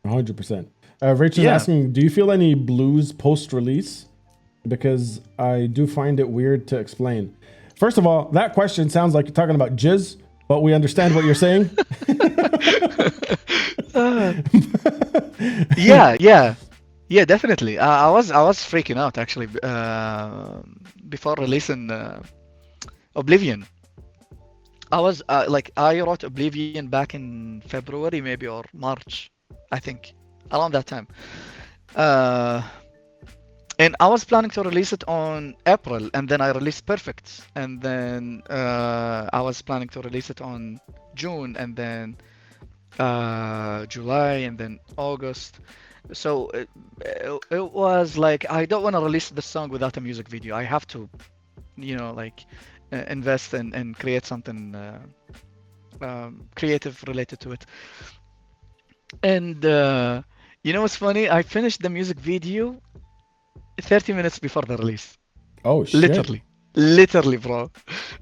100%. Rachel's asking, do you feel any blues post-release? Because I do find it weird to explain. First of all, that question sounds like you're talking about jizz, but we understand what you're saying.
Yeah, definitely. I was freaking out actually before releasing Oblivion. I wrote Oblivion back in February maybe or March, I think, around that time. Uh, and I was planning to release it on April, and then I released Perfect, and then I was planning to release it on June, and then July, and then August. So it was like I don't want to release the song without a music video. I have to, like invest and create something creative related to it. And what's funny? I finished the music video 30 minutes before the release.
Oh shit.
Literally. Literally, bro.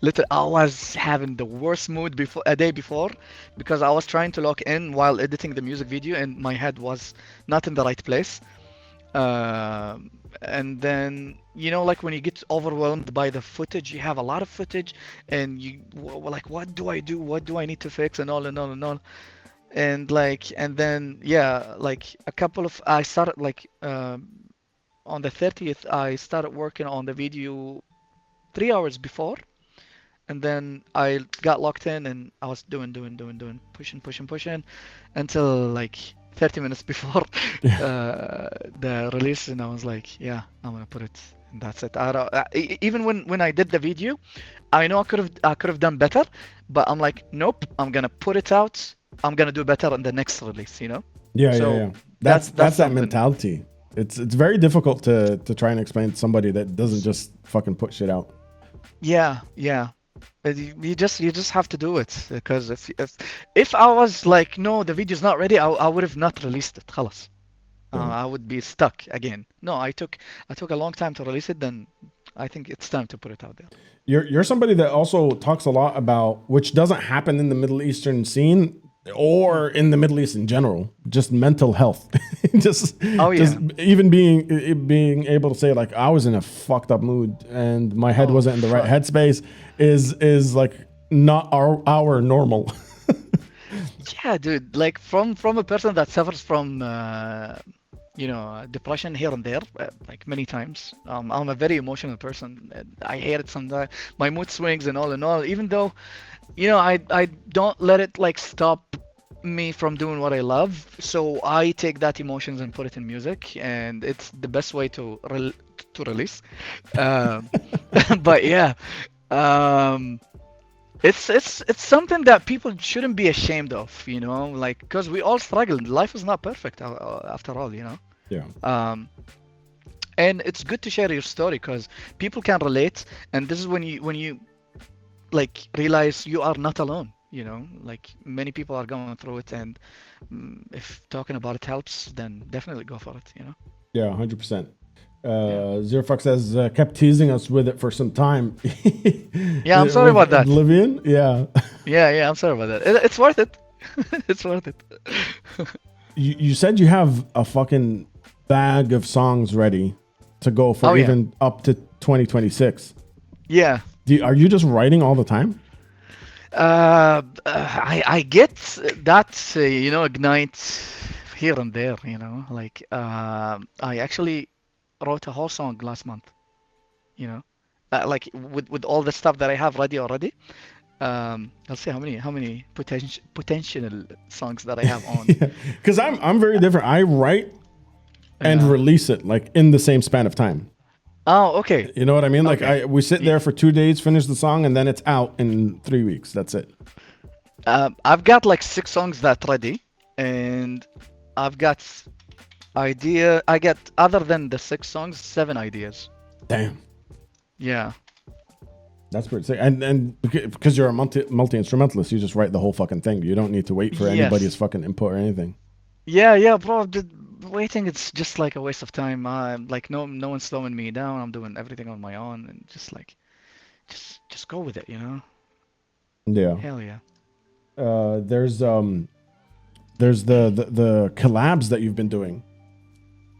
Literally, I was having the worst mood before a day before because I was trying to lock in while editing the music video and my head was not in the right place. And then, like when you get overwhelmed by the footage, you have a lot of footage and like, what do I do? What do I need to fix? And all and all and all. And then, yeah, like I started like, on the 30th, I started working on the video 3 hours before, and then I got locked in and I was doing, pushing until like 30 minutes before the release, and I was like, yeah, I'm gonna put it, and that's it. I don't, even when I did the video, I know I could have done better, but I'm like, nope, I'm gonna put it out. I'm gonna do better in the next release,
Yeah,
So
yeah. That's that
something.
mentality. It's very difficult to try and explain to somebody that doesn't just fucking put shit out.
Yeah, yeah. But you just have to do it because if I was like, no, the video's not ready, I would have not released it. خلاص. I would be stuck again. No, I took a long time to release it. Then I think it's time to put it out there.
You're somebody that also talks a lot about, which doesn't happen in the Middle Eastern scene or in the Middle East in general, just mental health. just
Oh yeah.
just even being able to say like I was in a fucked up mood and my head
Oh
wasn't in the right
fuck.
headspace is like not our normal.
Yeah, dude. Like from a person that suffers from depression here and there, like many times. I'm a very emotional person. I hate it sometimes. My mood swings and all and all. Even though, I don't let it like stop me from doing what I love. So I take that emotions and put it in music, and it's the best way to release. Um, but yeah, um, it's something that people shouldn't be ashamed of, like because we all struggle. Life is not perfect after all,
Yeah.
Um, and it's good to share your story because people can relate, and this is when you like realize you are not alone. Like many people are going through it, and if talking about it helps, then definitely go for it.
Yeah, 100%.
Yeah.
Zero Fox has kept teasing us with it for some time.
Yeah, I'm sorry
With
about that.
Oblivion, yeah.
Yeah, I'm sorry about that. It's worth it. It's worth it.
You said you have a fucking bag of songs ready to go for
Oh yeah.
even up to 2026.
Yeah.
Are you just writing all the time?
I get that ignite here and there. Like I actually wrote a whole song last month. You know, like with all the stuff that I have ready already. I'll see how many potential songs that I have on.
Yeah, because I'm very different. I write and
Yeah.
release it like in the same span of time.
Oh, okay.
You know what I mean? Like
Okay.
we sit there for 2 days, finish the song, and then it's out in 3 weeks. That's it.
I've got like 6 songs that ready, and I've got I get other than the 6 songs, 7 ideas.
Damn,
Yeah.
that's pretty sick. And because you're a multi instrumentalist, you just write the whole fucking thing. You don't need to wait for anybody's
Yes.
fucking input or anything.
Yeah, bro. Waiting, it's just like a waste of time. Like no one's slowing me down. I'm doing everything on my own, and just like just go with it.
Yeah.
Hell yeah.
There's the collabs that you've been doing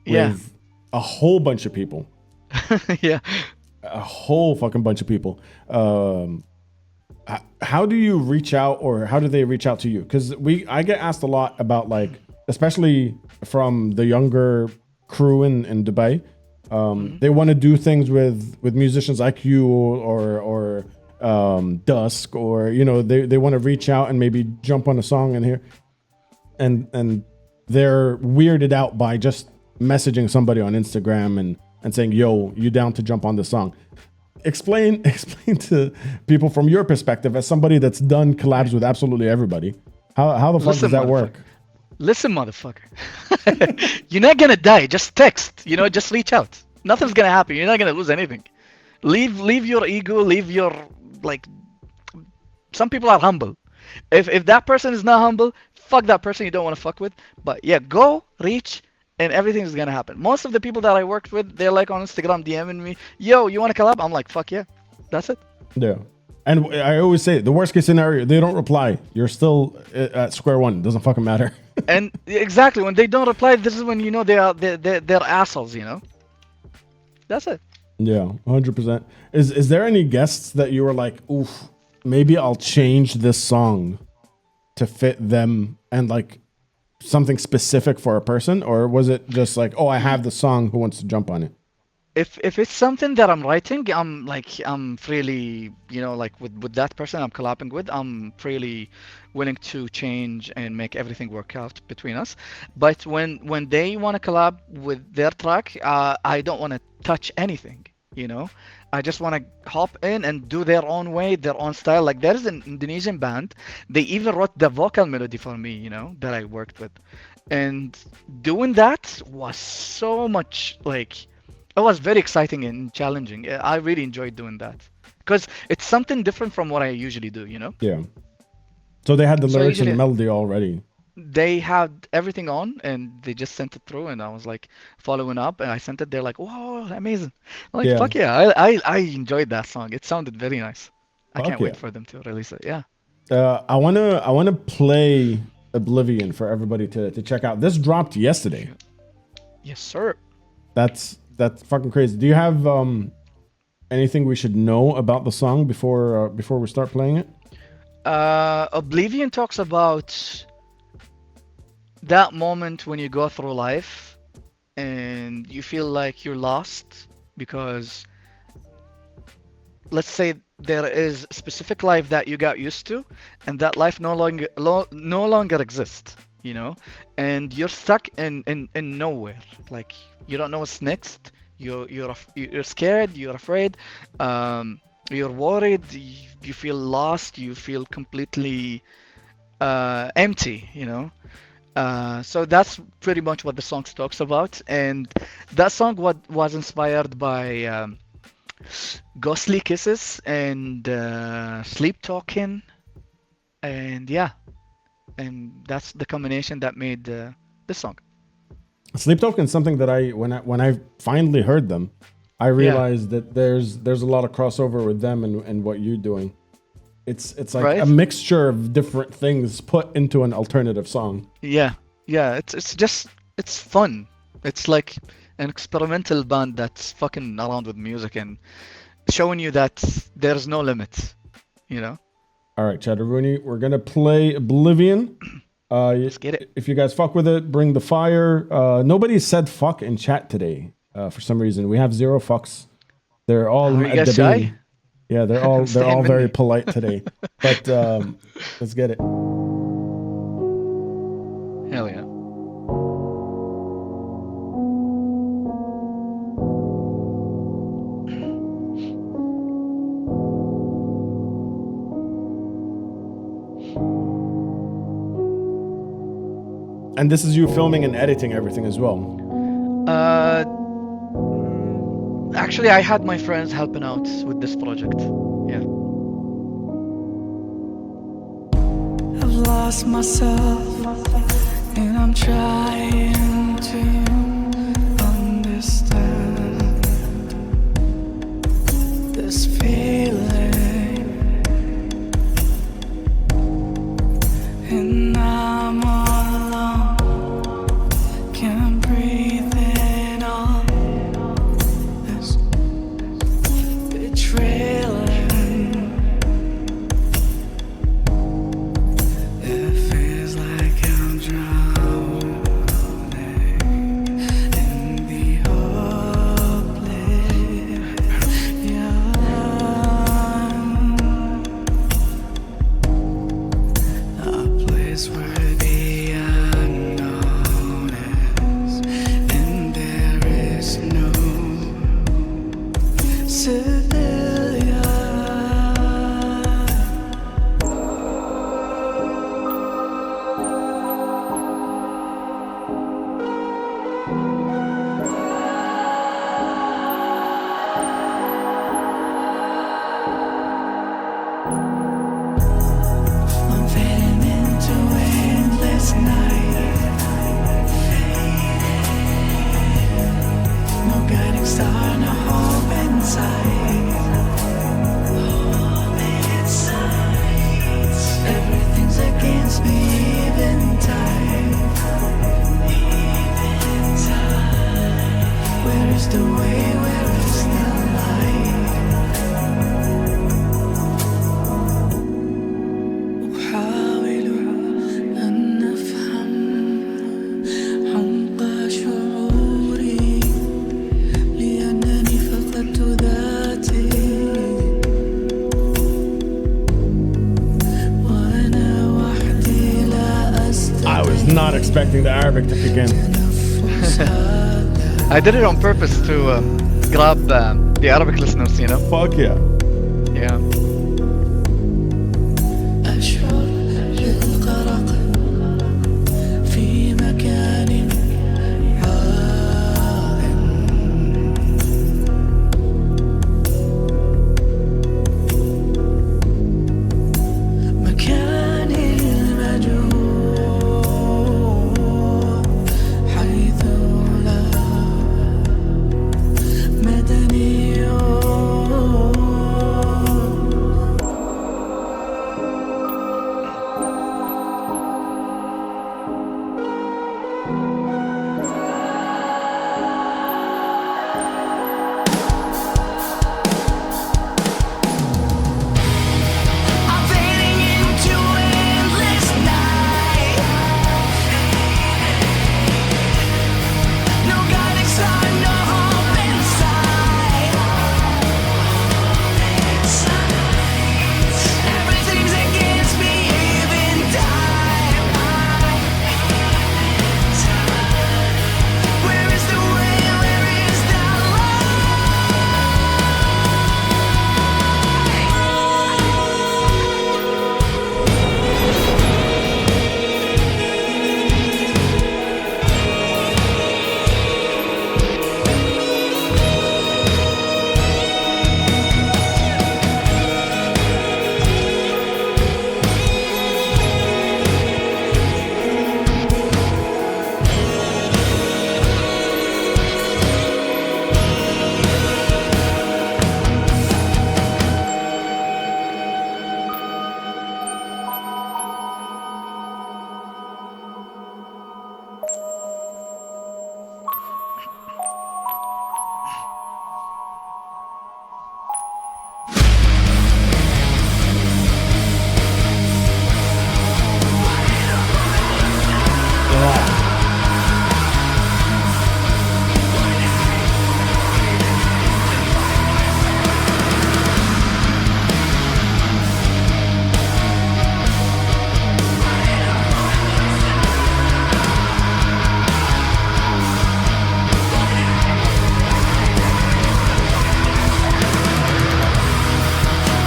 Yeah.
with a whole bunch of people.
Yeah.
A whole fucking bunch of people. how do you reach out, or how do they reach out to you? Because I get asked a lot about, like, especially from the younger crew in Dubai. They want to do things with musicians like you or Dusk, or they want to reach out and maybe jump on a song in here, and they're weirded out by just messaging somebody on Instagram and saying, yo, you down to jump on the song? Explain to people from your perspective, as somebody that's done collabs with absolutely everybody, how the fuck does that work?
Listen, motherfucker. You're not gonna die. Just text. Just reach out. Nothing's gonna happen. You're not gonna lose anything. Leave your ego. Leave your, like. Some people are humble. If that person is not humble, fuck that person. You don't want to fuck with. But yeah, go reach, and everything is gonna happen. Most of the people that I worked with, they're like on Instagram DMing me, yo, you want to collab? I'm like, fuck yeah. That's it.
Yeah. And I always say, the worst case scenario, they don't reply. You're still at square one. It doesn't fucking matter.
And exactly, when they don't reply, this is when they're assholes. That's it.
Yeah, 100%. Is there any guests that you were like, oof, maybe I'll change this song to fit them, and like something specific for a person? Or was it just like, oh, I have the song, who wants to jump on it?
If it's something that I'm writing, I'm freely, like with that person I'm collabing with, I'm freely willing to change and make everything work out between us. But when they want to collab with their track, I don't want to touch anything. I just want to hop in and do their own way, their own style. Like, there is an Indonesian band, they even wrote the vocal melody for me, that I worked with, and doing that was so much, like, it was very exciting and challenging. I really enjoyed doing that because it's something different from what I usually do.
Yeah. So they had the
So
lyrics and the
usually
melody already.
they had everything on, and they just sent it through, and I was like following up, and I sent it. They're like, "Whoa, amazing!" I'm like,
Yeah.
"Fuck yeah!" I enjoyed that song. It sounded very nice. I
Fuck
can't wait
yeah.
for them to release it. Yeah.
I wanna play Oblivion for everybody to check out. This dropped yesterday.
Yes, sir.
That's fucking crazy. Do you have anything we should know about the song before we start playing it?
Oblivion talks about that moment when you go through life and you feel like you're lost because, let's say, there is a specific life that you got used to, and that life no longer exists, and you're stuck in nowhere. Like, you don't know what's next. You're scared. You're afraid. You're worried. You feel lost. You feel completely empty. So that's pretty much what the song talks about. And that song was inspired by Ghostly Kisses and Sleep Talking, and yeah, and that's the combination that made this song.
Sleep Token is something that when I finally heard them, I realized that there's a lot of crossover with them and what you're doing. It's like
Right?
a mixture of different things put into an alternative song.
Yeah, it's fun. It's like an experimental band that's fucking around with music and showing you that there's no limits,
All right, Chatteroonie, we're gonna play Oblivion.
Let's get it.
If you guys fuck with it, bring the fire. Nobody said fuck in chat today for some reason. We have 0 fucks. They're all
Are you guys
debating.
shy?
Yeah, they're all
Staying
very
with me.
polite today. But let's get it.
Hell yeah.
And this is you filming and editing everything as well.
Actually, I had my friends helping out with this project. Yeah.
I've lost myself and I'm trying to understand this feeling, and I'm all alone, can't breathe in all this betrayal. guiding star, no hope inside. Hope inside. Everything's against me, even time. Even time. Where is the way? Where is the light? أحاول أن أفهم عمق شعوري لأنني فقدت ذاتي وأنا وحدي لا
I was not expecting the Arabic to kick in.
أستطيع
I did it on purpose to grab the Arabic listeners, you know?
Fuck yeah.
Yeah.
أشعر بالغرق في مكان عائم مكان المجهول حيث لا مدنيون I'm fading into endless night. No guiding star, no hope inside. Everything's against me, even time. Where is the way? Where is the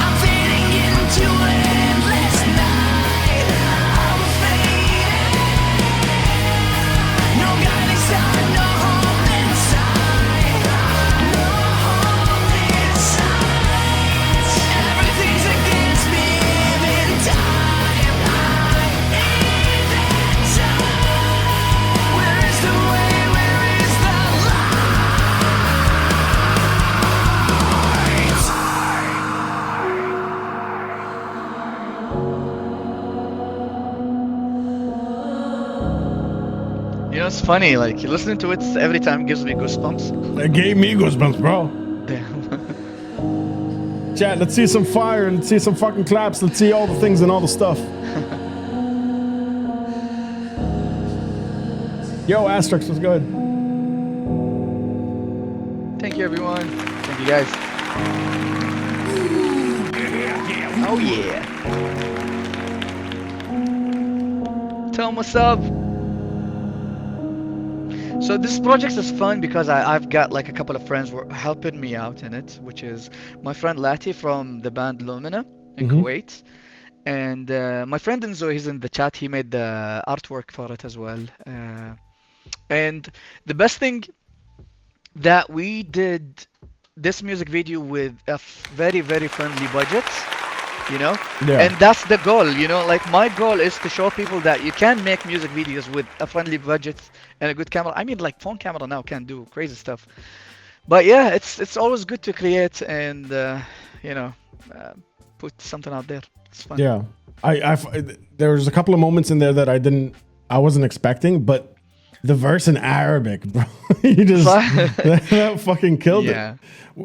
I'm fading into endless night. I'm fading. No guiding star, no hope inside. No hope inside. Everything's against me, even time. Even time. Where is the way? Where is the
You know, it's funny, like, listening to it every time gives me goosebumps.
That gave me goosebumps, bro.
Damn.
Chat, let's see some fire. Let's see some fucking claps. Let's see all the things and all the stuff. Yo, Asterix was good.
Thank you, everyone. Thank you, guys. Oh, yeah. Tell them what's up. So this project is fun because I've got like a couple of friends who are helping me out in it, which is my friend Lati from the band Lumina in Kuwait, and my friend Enzo, he's in the chat. He made the artwork for it as well. And the best thing that we did this music video with a very, very friendly budget, you know?
Yeah.
And that's the goal, you know? Like, my goal is to show people that you can make music videos with a friendly budget and a good camera. I mean, like, phone camera now can do crazy stuff. But yeah, it's always good to create and you know uh, put something out there. It's fun.
Yeah, there was a couple of moments in there that I wasn't expecting, but the verse in Arabic, bro, you just that fucking killed it.
Yeah,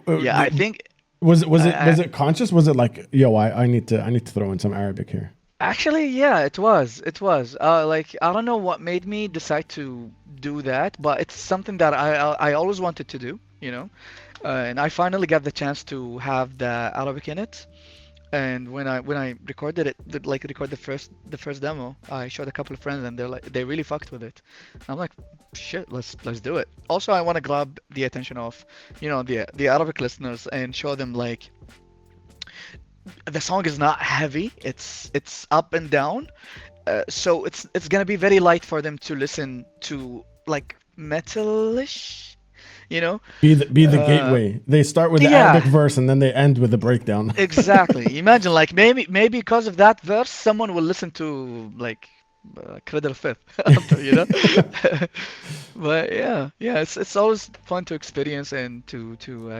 yeah. I think
Was it conscious? Was it like, yo, I need to throw in some Arabic here?
actually, yeah, it was. It was. Like I don't know what made me decide to do that, but it's something that I always wanted to do, you know. And I finally got the chance to have the Arabic in it. And when I recorded it, like record the first demo, I showed a couple of friends, and they really fucked with it. I'm like, shit, let's do it. Also, I want to grab the attention of, the Arabic listeners and show them like the song is not heavy. It's up and down. So it's gonna be very light for them to listen to, like metalish, you know?
Be the
Uh,
gateway. They start with the Arabic
yeah,
verse and then they end with the breakdown.
exactly. Imagine like maybe because of that verse, someone will listen to like Cradle of Fifth after, you know? But yeah, yeah, it's always fun to experience and to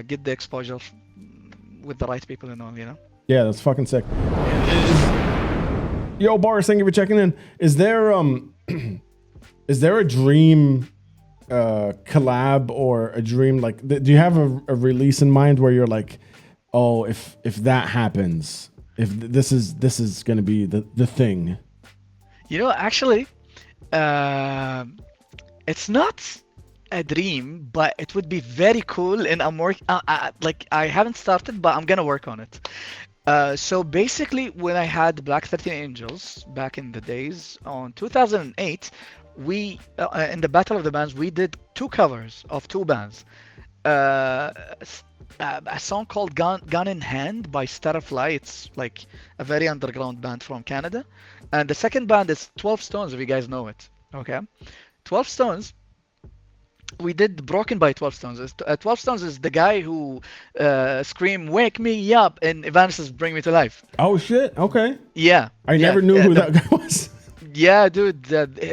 get the exposure with the right people and all, you know?
Yeah, that's fucking sick.
Yeah.
Yo, Boris, thank you for checking in. Is there is there a dream collab or a dream like do you have a release in mind where you're like, oh, if that happens, if this is gonna be the thing?
Actually, uh, it's not a dream, but it would be very cool. And like I haven't started, but I'm gonna work on it. So basically, when I had Black 13 Angels back in the days on 2008, we in the Battle of the Bands we did two covers of two bands. Uh, a song called Gun in Hand by Starfly. It's like a very underground band from Canada. And the second band is 12 Stones, if you guys know it. Okay. 12 Stones, we did Broken by 12 Stones. 12 Stones is the guy who scream "Wake me up" and Evanescence "Bring Me to Life."
Oh shit, okay.
Yeah,
I
yeah.
never knew who that guy was.
Yeah, dude,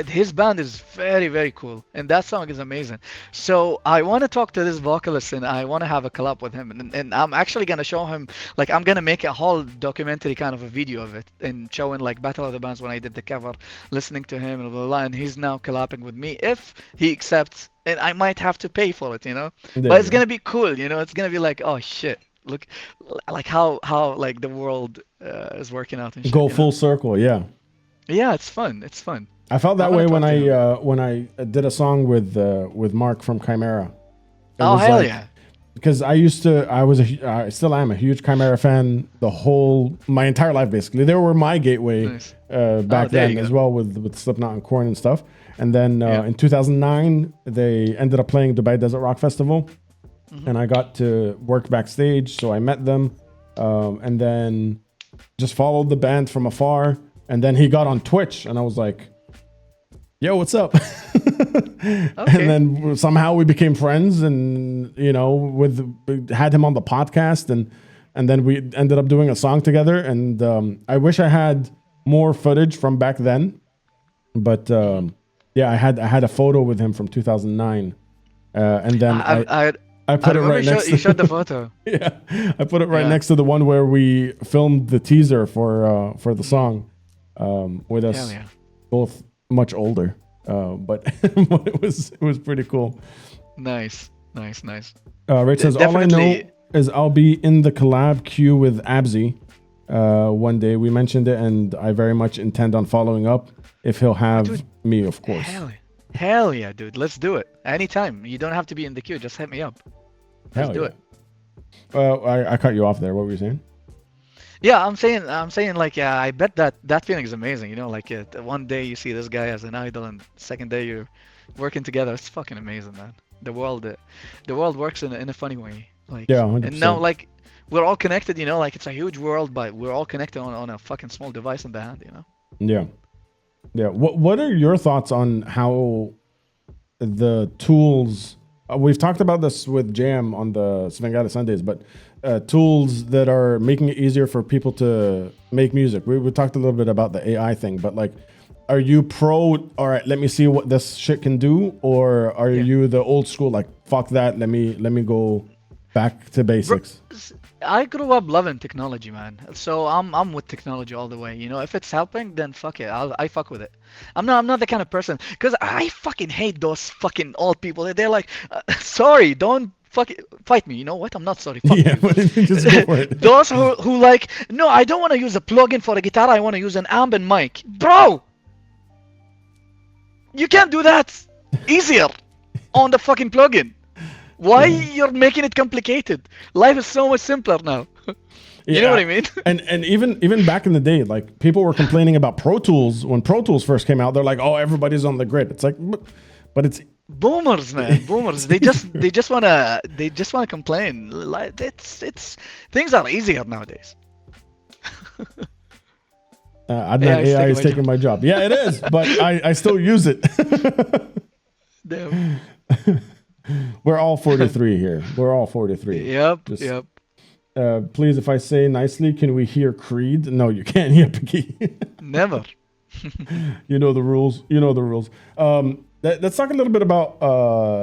his band is very, very cool, and that song is amazing. So I want to talk to this vocalist, and I want to have a collab with him, and I'm actually gonna show him, like, I'm gonna make a whole documentary kind of a video of it, and showing like Battle of the Bands when I did the cover, listening to him and blah blah, blah, and he's now collabing with me if he accepts, and I might have to pay for it,
There
but
you
it's
go.
gonna be cool, it's gonna be like, oh shit, look, like how like the world is working out and
Go
shit.
full circle, yeah.
Yeah, it's fun. It's fun.
I felt
I'm
that
gonna
way
talk to him.
when I did a song with Mark from Chimera. It
Oh
was
hell
like
yeah!
because I still am a huge Chimera fan my entire life basically. They were my gateway
Nice. Oh,
back
there you
then as
go.
well with Slipknot and Korn and stuff. And then
Yeah.
in 2009 they ended up playing Dubai Desert Rock Festival,
Hmm.
and I got to work backstage, so I met them, and then just followed the band from afar. And then he got on Twitch, and I was like, yo, what's up? And
Okay.
then somehow we became friends, and we had him on the podcast, and then we ended up doing a song together. And I wish I had more footage from back then, but yeah, I had a photo with him from 2009, and then
I I
I
I
put it
remember
right next
you showed the
to
photo.
yeah, I put it right
Yeah.
next to the one where we filmed the teaser for the song, with
Hell
us
yeah.
both much older, but but it was pretty cool.
Nice. Nice. Nice.
Rich says, all I know
Definitely.
is I'll be in the collab queue with Abzy one day. We mentioned it, and I very much intend on following up if he'll have
Dude,
me, of course.
hell yeah. Hell yeah, dude. Let's do it. Anytime. You don't have to be in the queue. Just hit me up. Let's
Hell
do
yeah.
it.
I cut you off there. What were you saying?
Yeah, I'm saying like, yeah, I bet that feeling is amazing. Like one day you see this guy as an idol, and second day you're working together. It's fucking amazing, man. The world works in a funny way. Like,
Yeah,
and now
100%.
like we're all connected. Like it's a huge world, but we're all connected on a fucking small device in the hand.
Yeah. Yeah. What are your thoughts on how the tools? We've talked about this with Jam on the Svengada Sundays, but tools that are making it easier for people to make music. We talked a little bit about the AI thing, but like are you pro? All right, let me see what this shit can do, or are
Yeah.
you the old school like fuck that? Let me go back to
Bro,
basics.
I grew up loving technology, man. So I'm with technology all the way. You know, if it's helping, then fuck it. I fuck with it. I'm not the kind of person because I fucking hate those fucking old people. They're like, sorry, don't fucking fight me. You know what? I'm not sorry. Fuck
Yeah,
you.
but just go for it.
Those who like, no, I don't want to use a plugin for a guitar. I want to use an amp and mic. Bro, you can't do that easier on the fucking plugin. Why
Yeah.
you're making it complicated? Life is so much simpler now. You know what
Yeah,
I mean?
and even back in the day, like people were complaining about Pro Tools when Pro Tools first came out. They're like, "Oh, everybody's on the grid." It's like, but it's
Boomers, man, boomers. They just wanna complain. Like it's things are easier nowadays.
Adnan AI is taking my job. Yeah, it is, but I still use it.
Damn.
We're all 43 here. We're all 43.
Yep,
Just-
yep.
Please, if I say nicely, can we hear Creed? No, you can't hear Picky.
Never.
You know the rules. You know the rules. Let's talk a little bit about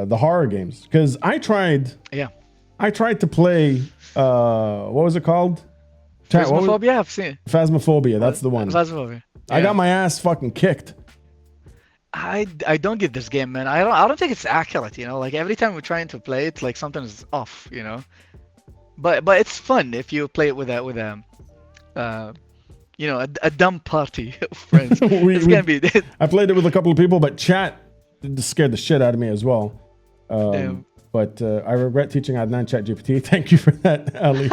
the horror games because I tried
Yeah.
to play. What was it called? Chat, what was-
Phasmophobia, I've seen it.
Phasmophobia. That's the one.
Phasmophobia.
I
Yeah.
got my ass fucking kicked.
I don't get this game, man. I don't think it's accurate, you know. Like every time we're trying to play it, like something's off, you know. But it's fun if you play it with a dumb party of friends. It's gonna be
I played it with a couple of people, but chat scared the shit out of me as well.
Damn.
But I regret teaching Adnan ChatGPT. Thank you for that, Ali.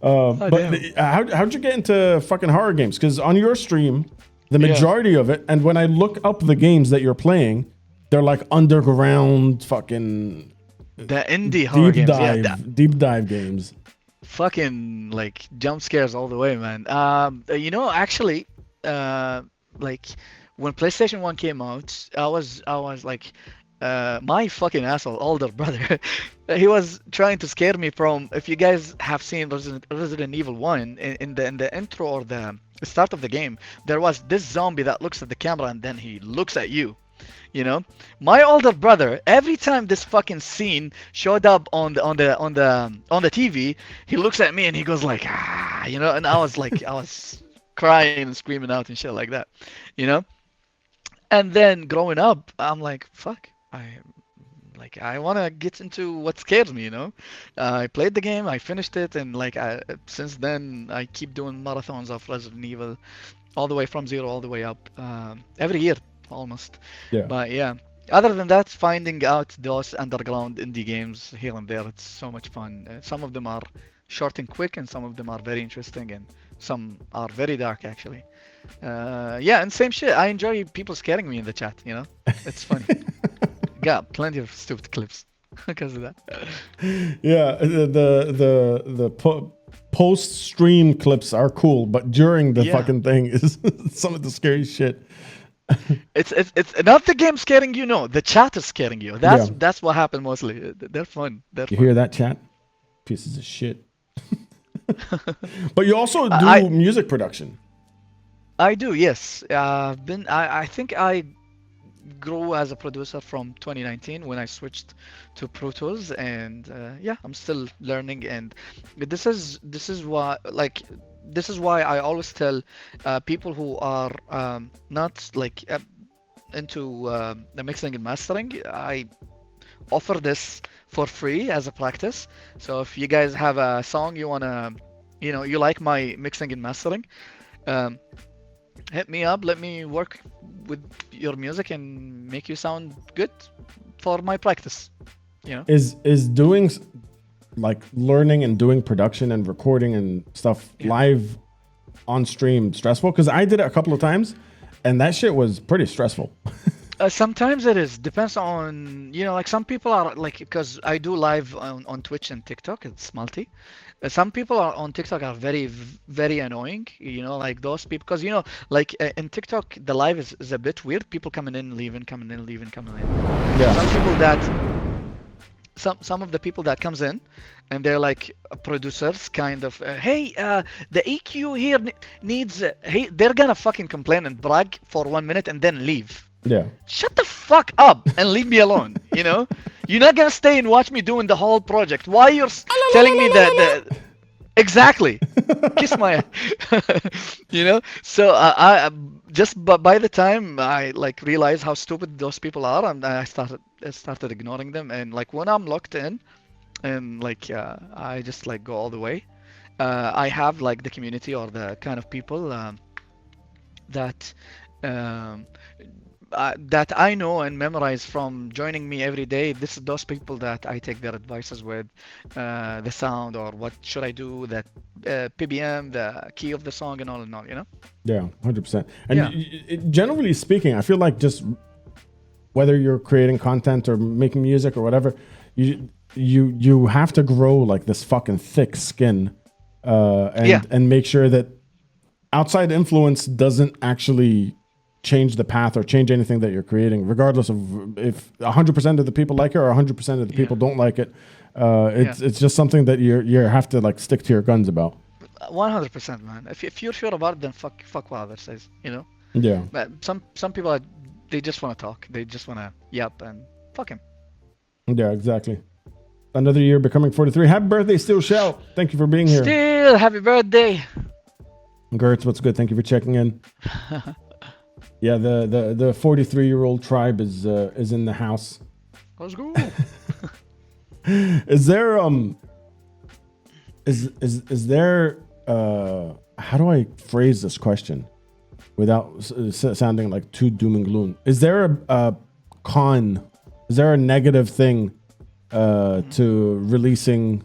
But
damn.
how'd you get into fucking horror games? Because on your stream, the
Yeah.
majority of it, and when I look up the games that you're playing, they're like underground fucking
the indie horror games,
deep dive games.
fucking like jump scares all the way, man. Actually, like when PlayStation 1 came out, I was like, my fucking asshole older brother, he was trying to scare me from. If you guys have seen Resident Evil 1, in the intro or the start of the game, there was this zombie that looks at the camera and then he looks at you. You know, my older brother, every time this fucking scene showed up on the TV, he looks at me and he goes like, and I was like, I was crying and screaming out and shit like that, you know. And then growing up, I'm like, fuck, I want to get into what scares me, you know. I played the game, I finished it, and like since then I keep doing marathons of Resident Evil, all the way from zero all the way up, every year almost.
Yeah.
But yeah, other than that, finding out those underground indie games here and there, it's so much fun. Some of them are short and quick, and some of them are very interesting, and some are very dark actually. Yeah, and same shit. I enjoy people scaring me in the chat. You know, it's funny. Got plenty of stupid clips because of that.
Yeah, the post stream clips are cool, but during the
Yeah.
fucking thing is some of the scary shit.
It's not the game scaring you. No, the chat is scaring you.
Yeah.
That's what happened mostly. They're fun. They're
You
fun.
hear that, chat? Pieces of shit. But you also do
I-
music production.
I do, yes. I think I grew as a producer from 2019 when I switched to Pro Tools, and yeah, I'm still learning. And this is why I always tell people who are not like into the mixing and mastering. I offer this for free as a practice. So if you guys have a song you wanna, you like my mixing and mastering. Um, Hit me up. Let me work with your music and make you sound good for my practice. You know?
Is doing like learning and doing production and recording and stuff live on stream stressful? Because I did it a couple of times, and that shit was pretty stressful.
Sometimes it is. Depends on, like some people are like, because I do live on Twitch and TikTok. It's multi. Some people are on TikTok are very, very annoying. Like those people, because like in TikTok, the live is a bit weird. People coming in, leaving, coming in, leaving, coming in.
Yeah.
some of the people that comes in, and they're like producers, kind of. Hey, the EQ here needs. Hey, they're gonna fucking complain and brag for 1 minute and then leave.
Yeah.
Shut the fuck up and leave me alone. You know, you're not gonna stay and watch me doing the whole project. Why you're telling me that? Exactly. Kiss my, you know. So I just by the time I like realized how stupid those people are, and I started ignoring them. And like when I'm locked in, and like I just like go all the way. I have like the community or the kind of people that um, that I know and memorize from joining me every day. This is those people that I take their advices with, the sound or what should I do, that PBM, the key of the song, and all and all. You know.
Yeah, 100%. And
Yeah.
generally speaking, I feel like just whether you're creating content or making music or whatever, you have to grow like this fucking thick skin, and make sure that outside influence doesn't actually change the path or change anything that you're creating, regardless of if 100% of the people like it or 100% of the people don't like it. It's just something that you have to like stick to your guns about.
100%, man. If you're sure about it, then fuck what others says. You know.
Yeah.
But some people they just want to talk. They just want to yap and fuck him.
Yeah, exactly. Another year becoming 43. Happy birthday, Steel Shell. Thank you for being here.
Still, happy birthday.
Gertz, what's good? Thank you for checking in. Yeah, the 43-year-old tribe is in the house.
Let's go.
Is there is there how do I phrase this question without sounding like too doom and gloom? Is there a con? Is there a negative thing to releasing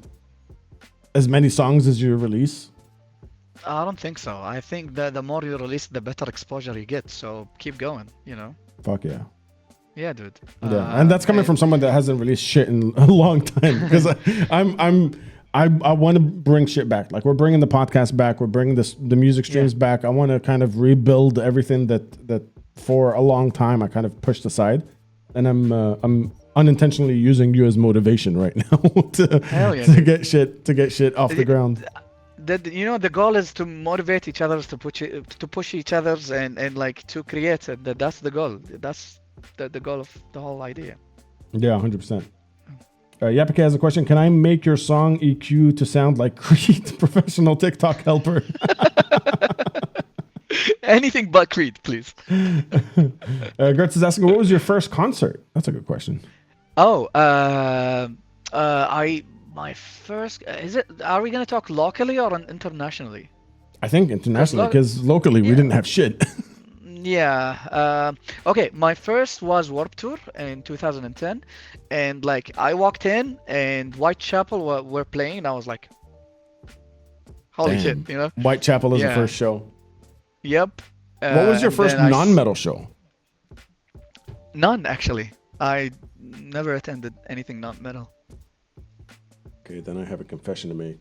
as many songs as you release?
I don't think so. I think that the more you release, the better exposure you get. So keep going, you know.
Fuck yeah.
Yeah, dude.
Yeah, and that's coming from someone that hasn't released shit in a long time. Because I want to bring shit back. Like we're bringing the podcast back. We're bringing the music streams back. I want to kind of rebuild everything that for a long time I kind of pushed aside, and I'm unintentionally using you as motivation right now to get shit off the ground.
You know, the goal is to motivate each other, to push each other's and like to create it. That's the goal. That's the goal of the whole idea.
Yeah, 100%. Yapike has a question. Can I make your song EQ to sound like Creed, professional TikTok helper?
Anything but Creed, please.
Gertz is asking, what was your first concert? That's a good question.
Oh, my first, is it, are we going to talk locally or internationally?
I think internationally, because locally we didn't have shit.
Yeah. Okay, my first was Warped Tour in 2010. And like, I walked in and Whitechapel were playing. And I was like, holy shit, you know?
Whitechapel is the first show.
Yep.
What was your first non-metal show?
None, actually. I never attended anything non-metal.
Okay, then I have a confession to make.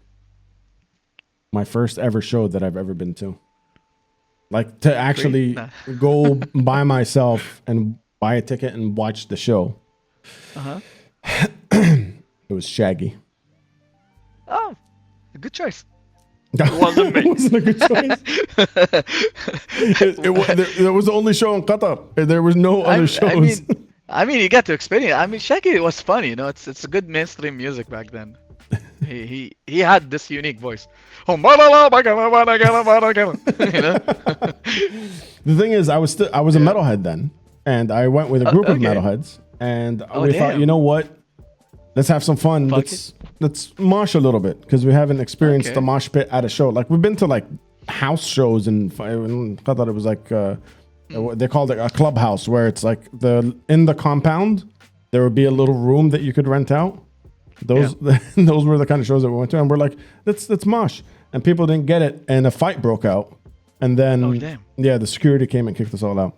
My first ever show that I've ever been to. Like to actually go by myself and buy a ticket and watch the show.
Uh-huh.
It was Shaggy.
Oh, a good choice.
It wasn't me. It wasn't a good choice. There was the only show in Qatar. There was no other shows.
I mean, you got to experience. I mean, Shaggy was funny. You know, it's a good mainstream music back then. He had this unique voice. You know?
The thing is, I was a metalhead then, and I went with a group of metalheads, and we thought, you know what? Let's have some fun. Let's mosh a little bit because we haven't experienced the mosh pit at a show. Like we've been to like house shows in Qatar. It was like they called it a clubhouse, where it's like in the compound there would be a little room that you could rent out. Those were the kind of shows that we went to, and we're like, let's mosh, and people didn't get it, and a fight broke out, and then the security came and kicked us all out.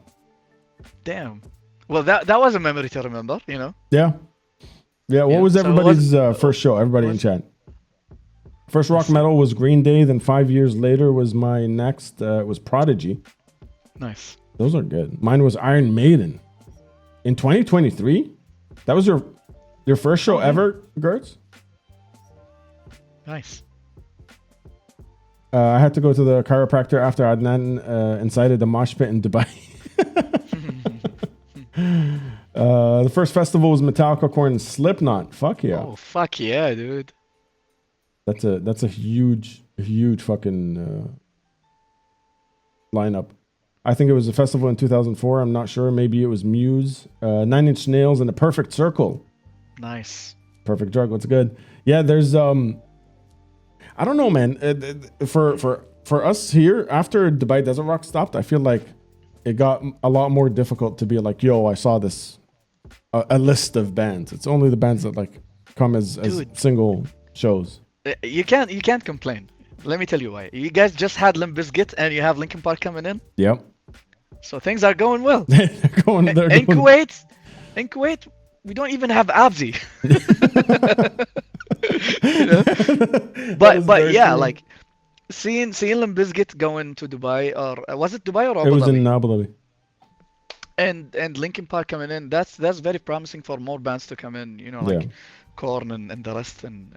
Damn. Well, that was a memory to remember, you know.
Yeah. What was everybody's first show? Everybody in chat. First rock metal was Green Day. Then 5 years later was my next. It was Prodigy.
Nice.
Those are good. Mine was Iron Maiden. In 2023, that was your Your first show ever, Gertz?
Nice.
I had to go to the chiropractor after Adnan incited the mosh pit in Dubai. The first festival was Metallica, Korn, and Slipknot. Fuck yeah.
Oh fuck yeah, dude.
That's a huge fucking lineup. I think it was a festival in 2004. I'm not sure. Maybe it was Muse, Nine Inch Nails, and The Perfect Circle.
Nice.
Perfect Drug. What's good? Yeah, there's I don't know, man. For us here after Dubai Desert Rock stopped, I feel like it got a lot more difficult to be like, yo, I saw this a list of bands. It's only the bands that like come as single shows.
You can't complain. Let me tell you why. You guys just had Limp Bizkit and you have Linkin Park coming in.
Yep.
So things are going well.
they're going.
In Kuwait, we don't even have Abzy. You know? But yeah,
true.
like seeing Limp Bizkit going to Dubai, or was it Dubai or
It
Abu
was
Dhabi?
in Abu Dhabi.
And Linkin Park coming in, that's very promising for more bands to come in, you know, like
Yeah.
Korn and the rest and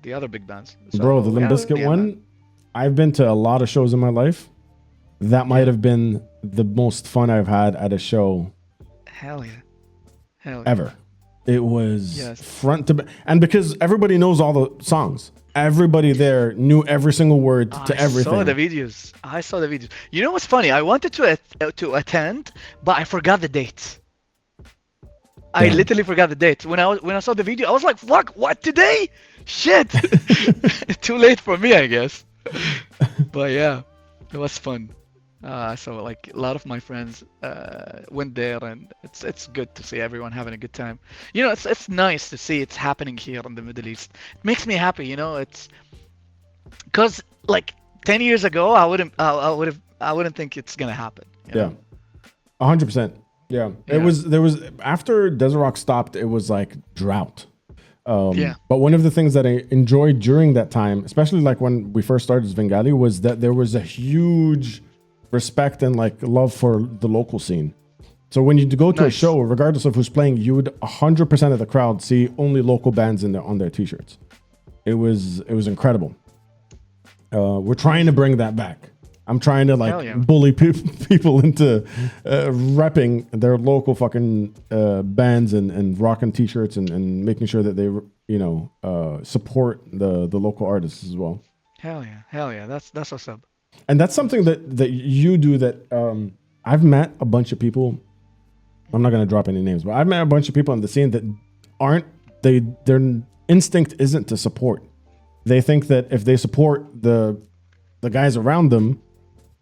the other big bands.
Bro, the
So,
Limp
yeah,
Bizkit
yeah,
one,
man.
I've been to a lot of shows in my life. That might have been the most fun I've had at a show
Hell yeah. Hell yeah.
ever. It was
Yes.
front to back. And because everybody knows all the songs, everybody there knew every single word to everything.
I saw the videos. You know what's funny? I wanted to attend, but I forgot the dates. I
Yeah.
literally forgot the date. When I saw the video, I was like, "Fuck! What today? Shit! Too late for me, I guess." But yeah, it was fun. So like a lot of my friends went there, and it's good to see everyone having a good time. You know, it's nice to see it's happening here in the Middle East. It makes me happy. You know, it's because like 10 years ago, I wouldn't think it's gonna happen. You
Yeah.
know?
100%. Yeah. There was after Desert Rock stopped, it was like drought.
Yeah.
But one of the things that I enjoyed during that time, especially like when we first started Svengali, was that there was a huge respect and like love for the local scene. So when you go to a
Nice.
show, regardless of who's playing, you would 100% of the crowd see only local bands on their t-shirts. It was incredible. We're trying to bring that back. I'm trying to like
Hell yeah.
bully people into repping their local fucking bands and rocking t-shirts and making sure that they support the local artists as well.
Hell yeah. That's what's up.
And that's something that you do that I've met a bunch of people. I'm not going to drop any names, but I've met a bunch of people in the scene that their instinct isn't to support. They think that if they support the guys around them,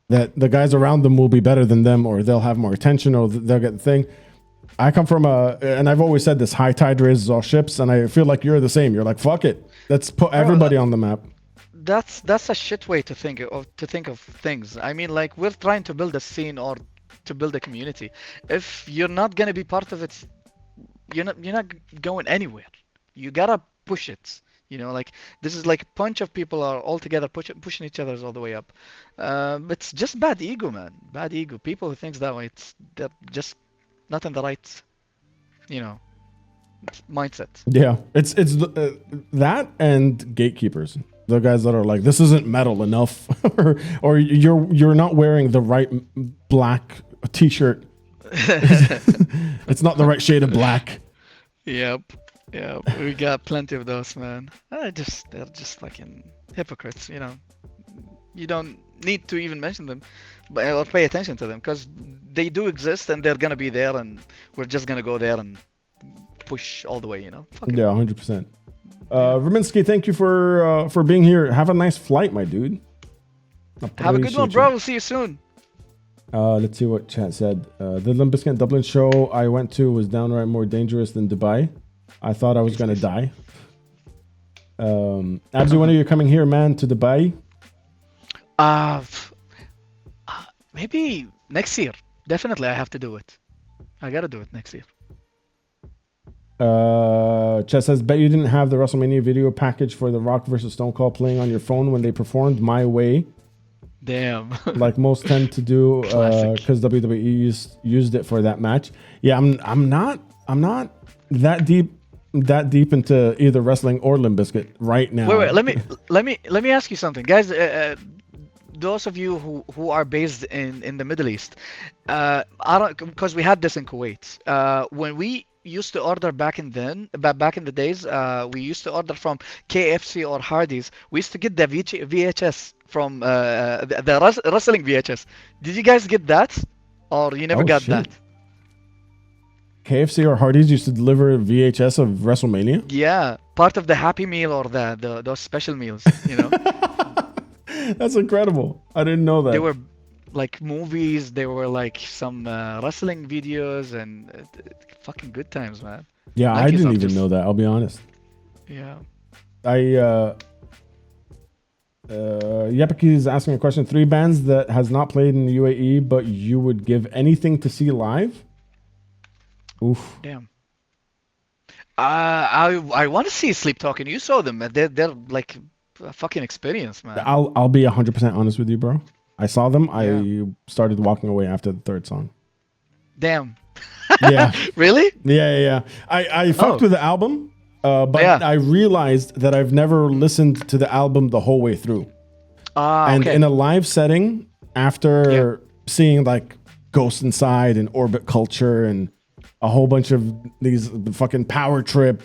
that the guys around them will be better than them, or they'll have more attention, or they'll get the thing. I come from and I've always said this, high tide raises all ships, and I feel like you're the same. You're like, fuck it. Let's put everybody on the map.
That's a shit way to think of things. I mean, like we're trying to build a scene or to build a community. If you're not gonna be part of it, you're not going anywhere. You gotta push it. You know, like this is like a bunch of people are all together pushing each other all the way up. It's just bad ego, man. Bad ego. People who thinks that way, they're just not in the right, mindset.
Yeah, it's that and gatekeepers. The guys that are like, this isn't metal enough, or you're not wearing the right black t-shirt. It's not the right shade of black.
Yep. Yeah, we got plenty of those, man. They're just fucking hypocrites, you know. You don't need to even mention them, or pay attention to them, because they do exist and they're gonna be there, and we're just gonna go there and push all the way, you know. Fuck it.
Yeah, 100%. Raminsky, thank you for being here. Have a nice flight, my dude.
Have a good one,
Appreciate
bro.
you.
We'll see you soon.
Let's see what chat said. The Limp Bizkit Dublin show I went to was downright more dangerous than Dubai. I thought I was gonna die. Abzy, when are you coming here, man, to Dubai?
Maybe next year. Definitely, I have to do it. I gotta do it next year.
Chet says, bet you didn't have the WrestleMania video package for The Rock versus Stone Cold playing on your phone when they performed My Way,
Damn.
like most tend to do,
Classic.
because WWE used it for that match. Yeah, I'm not that deep. that deep into either wrestling or Limp Bizkit right now.
Wait, let me ask you something, guys. Those of you who are based in the Middle East, I don't, because we had this in Kuwait. When we used to order back in the days, we used to order from KFC or Hardee's. We used to get the VHS from the wrestling VHS. Did you guys get that, or you never
Oh,
got
shit.
that?
KFC or Hardee's used to deliver VHS of WrestleMania.
Yeah, part of the Happy Meal or the those special meals.
That's incredible. I didn't know that.
They were like movies. They were like some wrestling videos and fucking good times, man.
Yeah, I
90s
didn't
are
even
just-
know that. I'll be honest.
Yeah.
Yepiki is asking a question. 3 bands that has not played in the UAE, but you would give anything to see live? Oof.
Damn. I want to see Sleep Talking. You saw them. They're like a fucking experience, man.
I'll be 100% honest with you, bro. I saw them. I
Yeah.
started walking away after the 3rd song.
Damn.
Yeah.
Really?
Yeah. I fucked
Oh.
with the album, but
Yeah.
I realized that I've never listened to the album the whole way through. And
Okay.
in a live setting, after seeing like Ghost Inside and Orbit Culture and a whole bunch of these fucking Power Trip,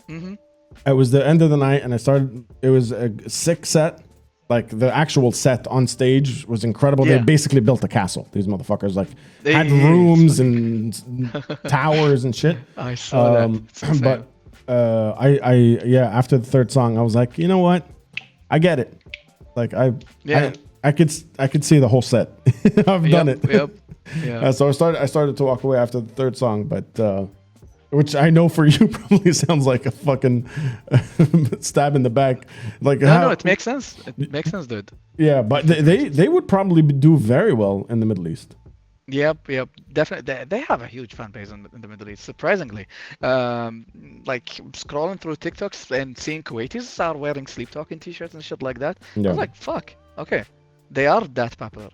it was the end of the night, and it was a sick set. Like the actual set on stage was incredible. They
Yeah.
basically built a castle. These motherfuckers like had
They-
rooms and towers and shit.
I saw that. It's insane.
But after the 3rd song, I was like, you know what? I get it. Like
Yeah.
I could see the whole set. I've done it.
Yep. Yeah.
So I started to walk away after the 3rd song, but which I know for you probably sounds like a fucking stab in the back. Like
No, it makes sense. It makes sense, dude.
yeah, but they would probably do very well in the Middle East.
Yep, definitely. They have a huge fan base in the Middle East, surprisingly. Like scrolling through TikToks and seeing Kuwaitis are wearing Sleep Talking t-shirts and shit like that. I
Yeah.
was like, fuck, okay. They are that popular,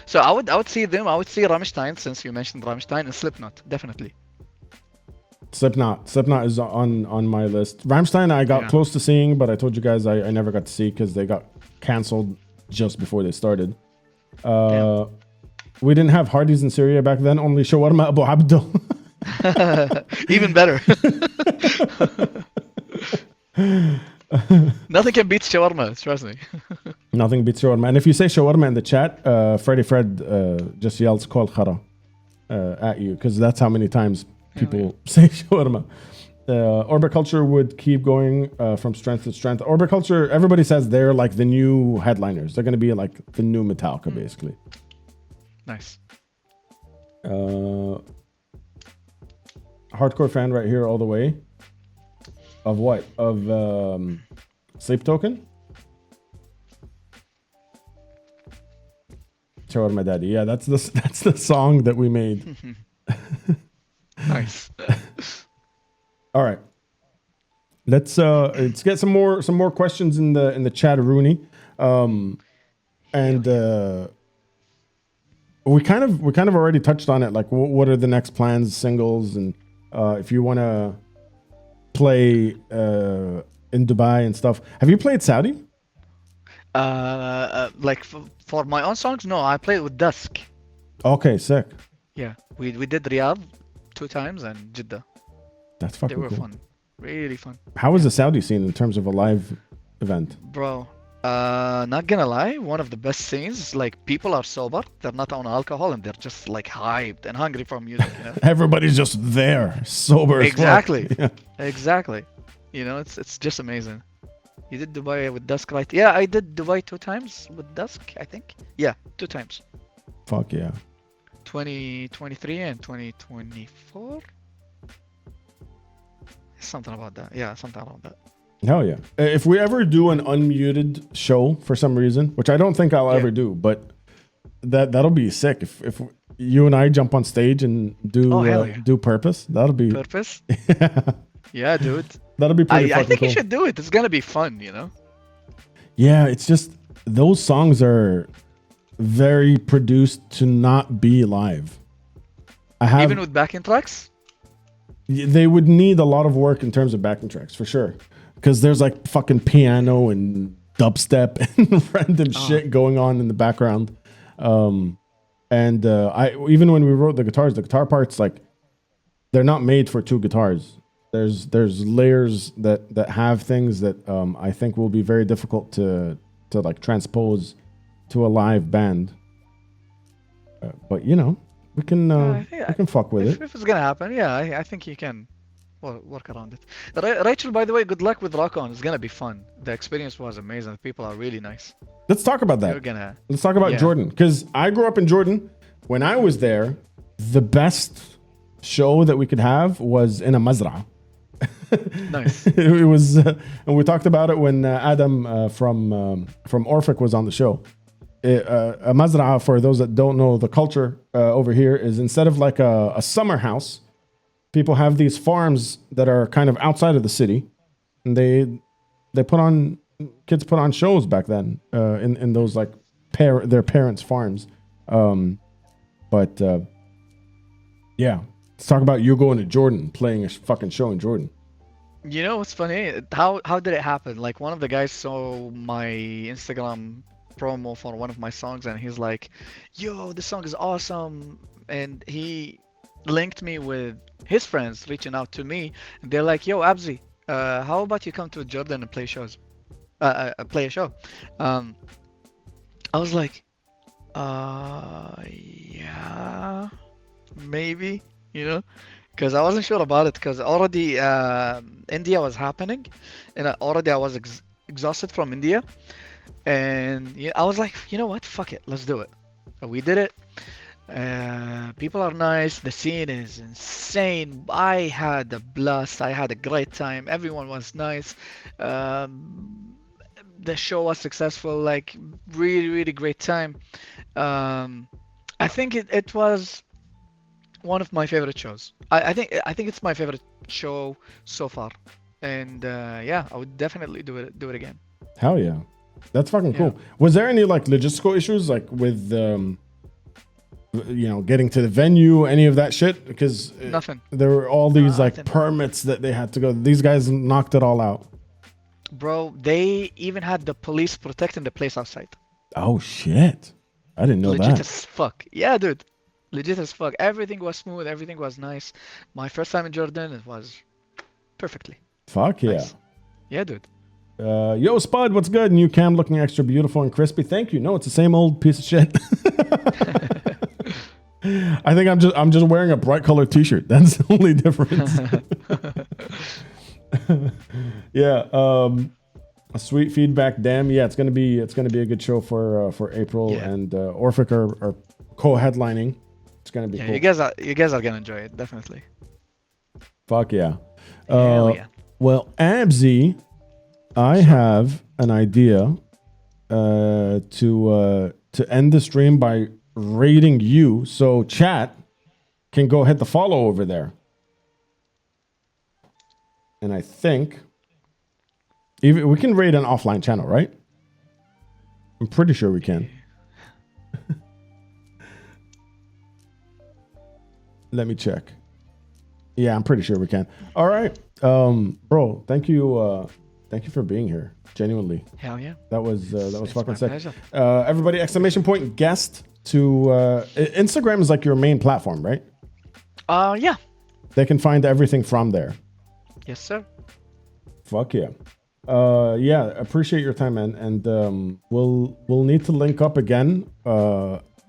So I would see them. I would see Rammstein, since you mentioned Rammstein, and Slipknot, definitely.
Slipknot is on my list. Rammstein I got
Yeah.
close to seeing, but I told you guys I never got to see because they got canceled just before they started. We didn't have Hardee's in Syria back then, only shawarma Abu Abdul.
Even better. Nothing can beat shawarma, trust me.
Nothing beats shawarma. And if you say shawarma in the chat, Freddy Fred just yells kol khara at you because that's how many times people say shawarma. Orbit Culture would keep going from strength to strength. Orbit Culture, everybody says they're like the new headliners. They're going to be like the new Metallica, basically.
Nice.
Hardcore fan right here all the way. Of what? Of Sleep Token? Shawarma Daddy. Yeah, that's the song that we made.
Nice.
All right. Let's get some more questions in the chat, Rooney. We kind of already touched on it. Like, what are the next plans, singles, and if you want to play in Dubai and stuff. Have you played Saudi?
Like for my own songs, no. I played with Dusk.
Okay, sick.
Yeah, we did Riyadh 2 times and Jeddah.
That's
They
fucking
were
cool.
fun, really fun,
How is the Saudi scene in terms of a live event?
bro. Not gonna lie, one of the best scenes. Like people are sober, they're not on alcohol, and they're just like hyped and hungry for music.
Everybody's just there, sober. as fuck.
Exactly.
Yeah.
Exactly. It's just amazing. You did Dubai with Dusk, right? Yeah, I did Dubai 2 times with Dusk, I think. Yeah, 2 times.
Fuck yeah.
2023 and 2024. Something about that. Yeah, something about that.
Hell yeah. If we ever do an unmuted show for some reason, which I don't think I'll
Yeah.
ever do, but that'll be sick. If you and I jump on stage and do
Oh, hell yeah.
do Purpose, that'll be
Purpose? Yeah, dude.
that'll be pretty
I
fucking
think
cool.
you should do it. It's gonna be fun,
Yeah, it's just those songs are very produced to not be live. I have
Even with backing tracks?
they would need a lot of work in terms of backing tracks for sure, because there's like fucking piano and dubstep and random shit going on in the background. I even when we wrote the guitar parts, like they're not made for two guitars. There's layers that have things that I think will be very difficult to like transpose to a live band. But you know, we can fuck with it.
If it's gonna happen, yeah, I think you can work around it. Rachel, by the way, good luck with Rock On. It's gonna be fun. The experience was amazing. The people are really nice.
Let's talk about that. Let's talk about Jordan, because I grew up in Jordan. When I was there, the best show that we could have was in a mazra.
Nice.
It was, and we talked about it when Adam from Orphic was on the show. A mazra, for those that don't know the culture over here, is instead of like a summer house, people have these farms that are kind of outside of the city, and kids put on shows back then in those like their parents' farms. Yeah, let's talk about you going to Jordan, playing a fucking show in Jordan.
You know what's funny? How did it happen? Like one of the guys saw my Instagram promo for one of my songs, and he's like, "Yo, this song is awesome," and he linked me with his friends reaching out to me, and they're like, "Yo, Abzy, how about you come to Jordan and play shows? Play a show." I was like, yeah, maybe, because I wasn't sure about it, because already India was happening, and I was exhausted from India, and I was like, you know what, fuck it, let's do it. We did it. People are nice, the scene is insane. I had a blast, I had a great time, everyone was nice. The show was successful, like really, really great time. I think it was one of my favorite shows. I think it's my favorite show so far, and yeah, I would definitely do it again.
Hell yeah, that's fucking cool. Was there any like logistical issues like with getting to the venue, any of that shit? Because
nothing.
There were all these like permits that they had to go. These guys knocked it all out.
Bro, they even had the police protecting the place outside.
Oh shit, I didn't know
Legit
that.
as fuck. Yeah, dude. Legit as fuck. Everything was smooth. Everything was nice. My first time in Jordan, it was perfectly.
Fuck yeah.
Nice. Yeah, dude.
Yo, Spud, what's good? New cam looking extra beautiful and crispy. Thank you. No, it's the same old piece of shit. I think I'm just wearing a bright colored t-shirt. That's the only difference. Yeah. A sweet feedback. Damn. Yeah, it's gonna be a good show for April, and Orphic are co-headlining. It's gonna be cool.
You guys are gonna enjoy it, definitely.
Fuck yeah.
Hell yeah.
Well, Abzy, I have an idea to end the stream by rating you, so chat can go hit the follow over there. And I think even we can rate an offline channel, right? I'm pretty sure we can. Let me check. Yeah, I'm pretty sure we can. All right, bro. Thank you for being here. Genuinely.
Hell yeah.
That was fucking sick.
Pleasure.
Everybody! Exclamation point guest to Instagram is like your main platform, right?
Yeah.
They can find everything from there.
Yes, sir.
Fuck yeah. Yeah, appreciate your time, man. And we'll need to link up again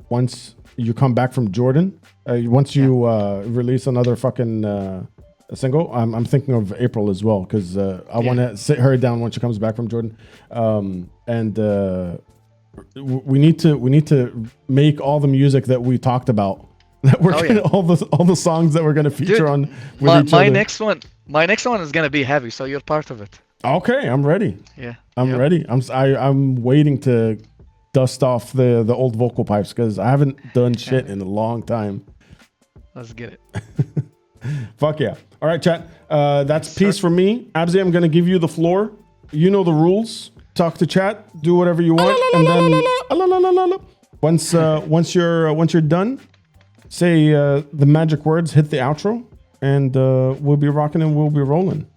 once you come back from Jordan. Once you release another fucking single. I'm thinking of April as well, because I want to sit her down when she comes back from Jordan. We need to make all the music that we talked about. That we're all the songs that we're gonna feature on with each other.
My next one is gonna be heavy, so you're part of it.
Okay, I'm ready.
Yeah,
I'm ready. I'm waiting to dust off the old vocal pipes, because I haven't done shit in a long time.
Let's get it.
Fuck yeah. All right, chat. That's peace from me. Abzy, I'm gonna give you the floor. You know the rules. Talk to chat. Do whatever you want, and then once you're done, say the magic words. Hit the outro, and we'll be rocking and we'll be rolling.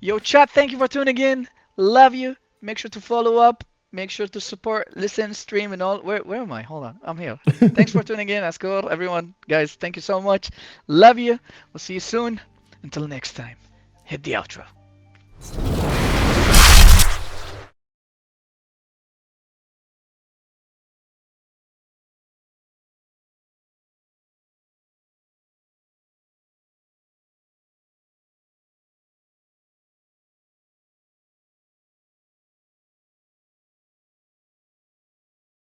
Yo, chat, thank you for tuning in. Love you. Make sure to follow up. Make sure to support, listen, stream, and all. Where am I? Hold on. I'm here. Thanks for tuning in. Askur, everyone. Guys, thank you so much. Love you. We'll see you soon. Until next time, hit the outro.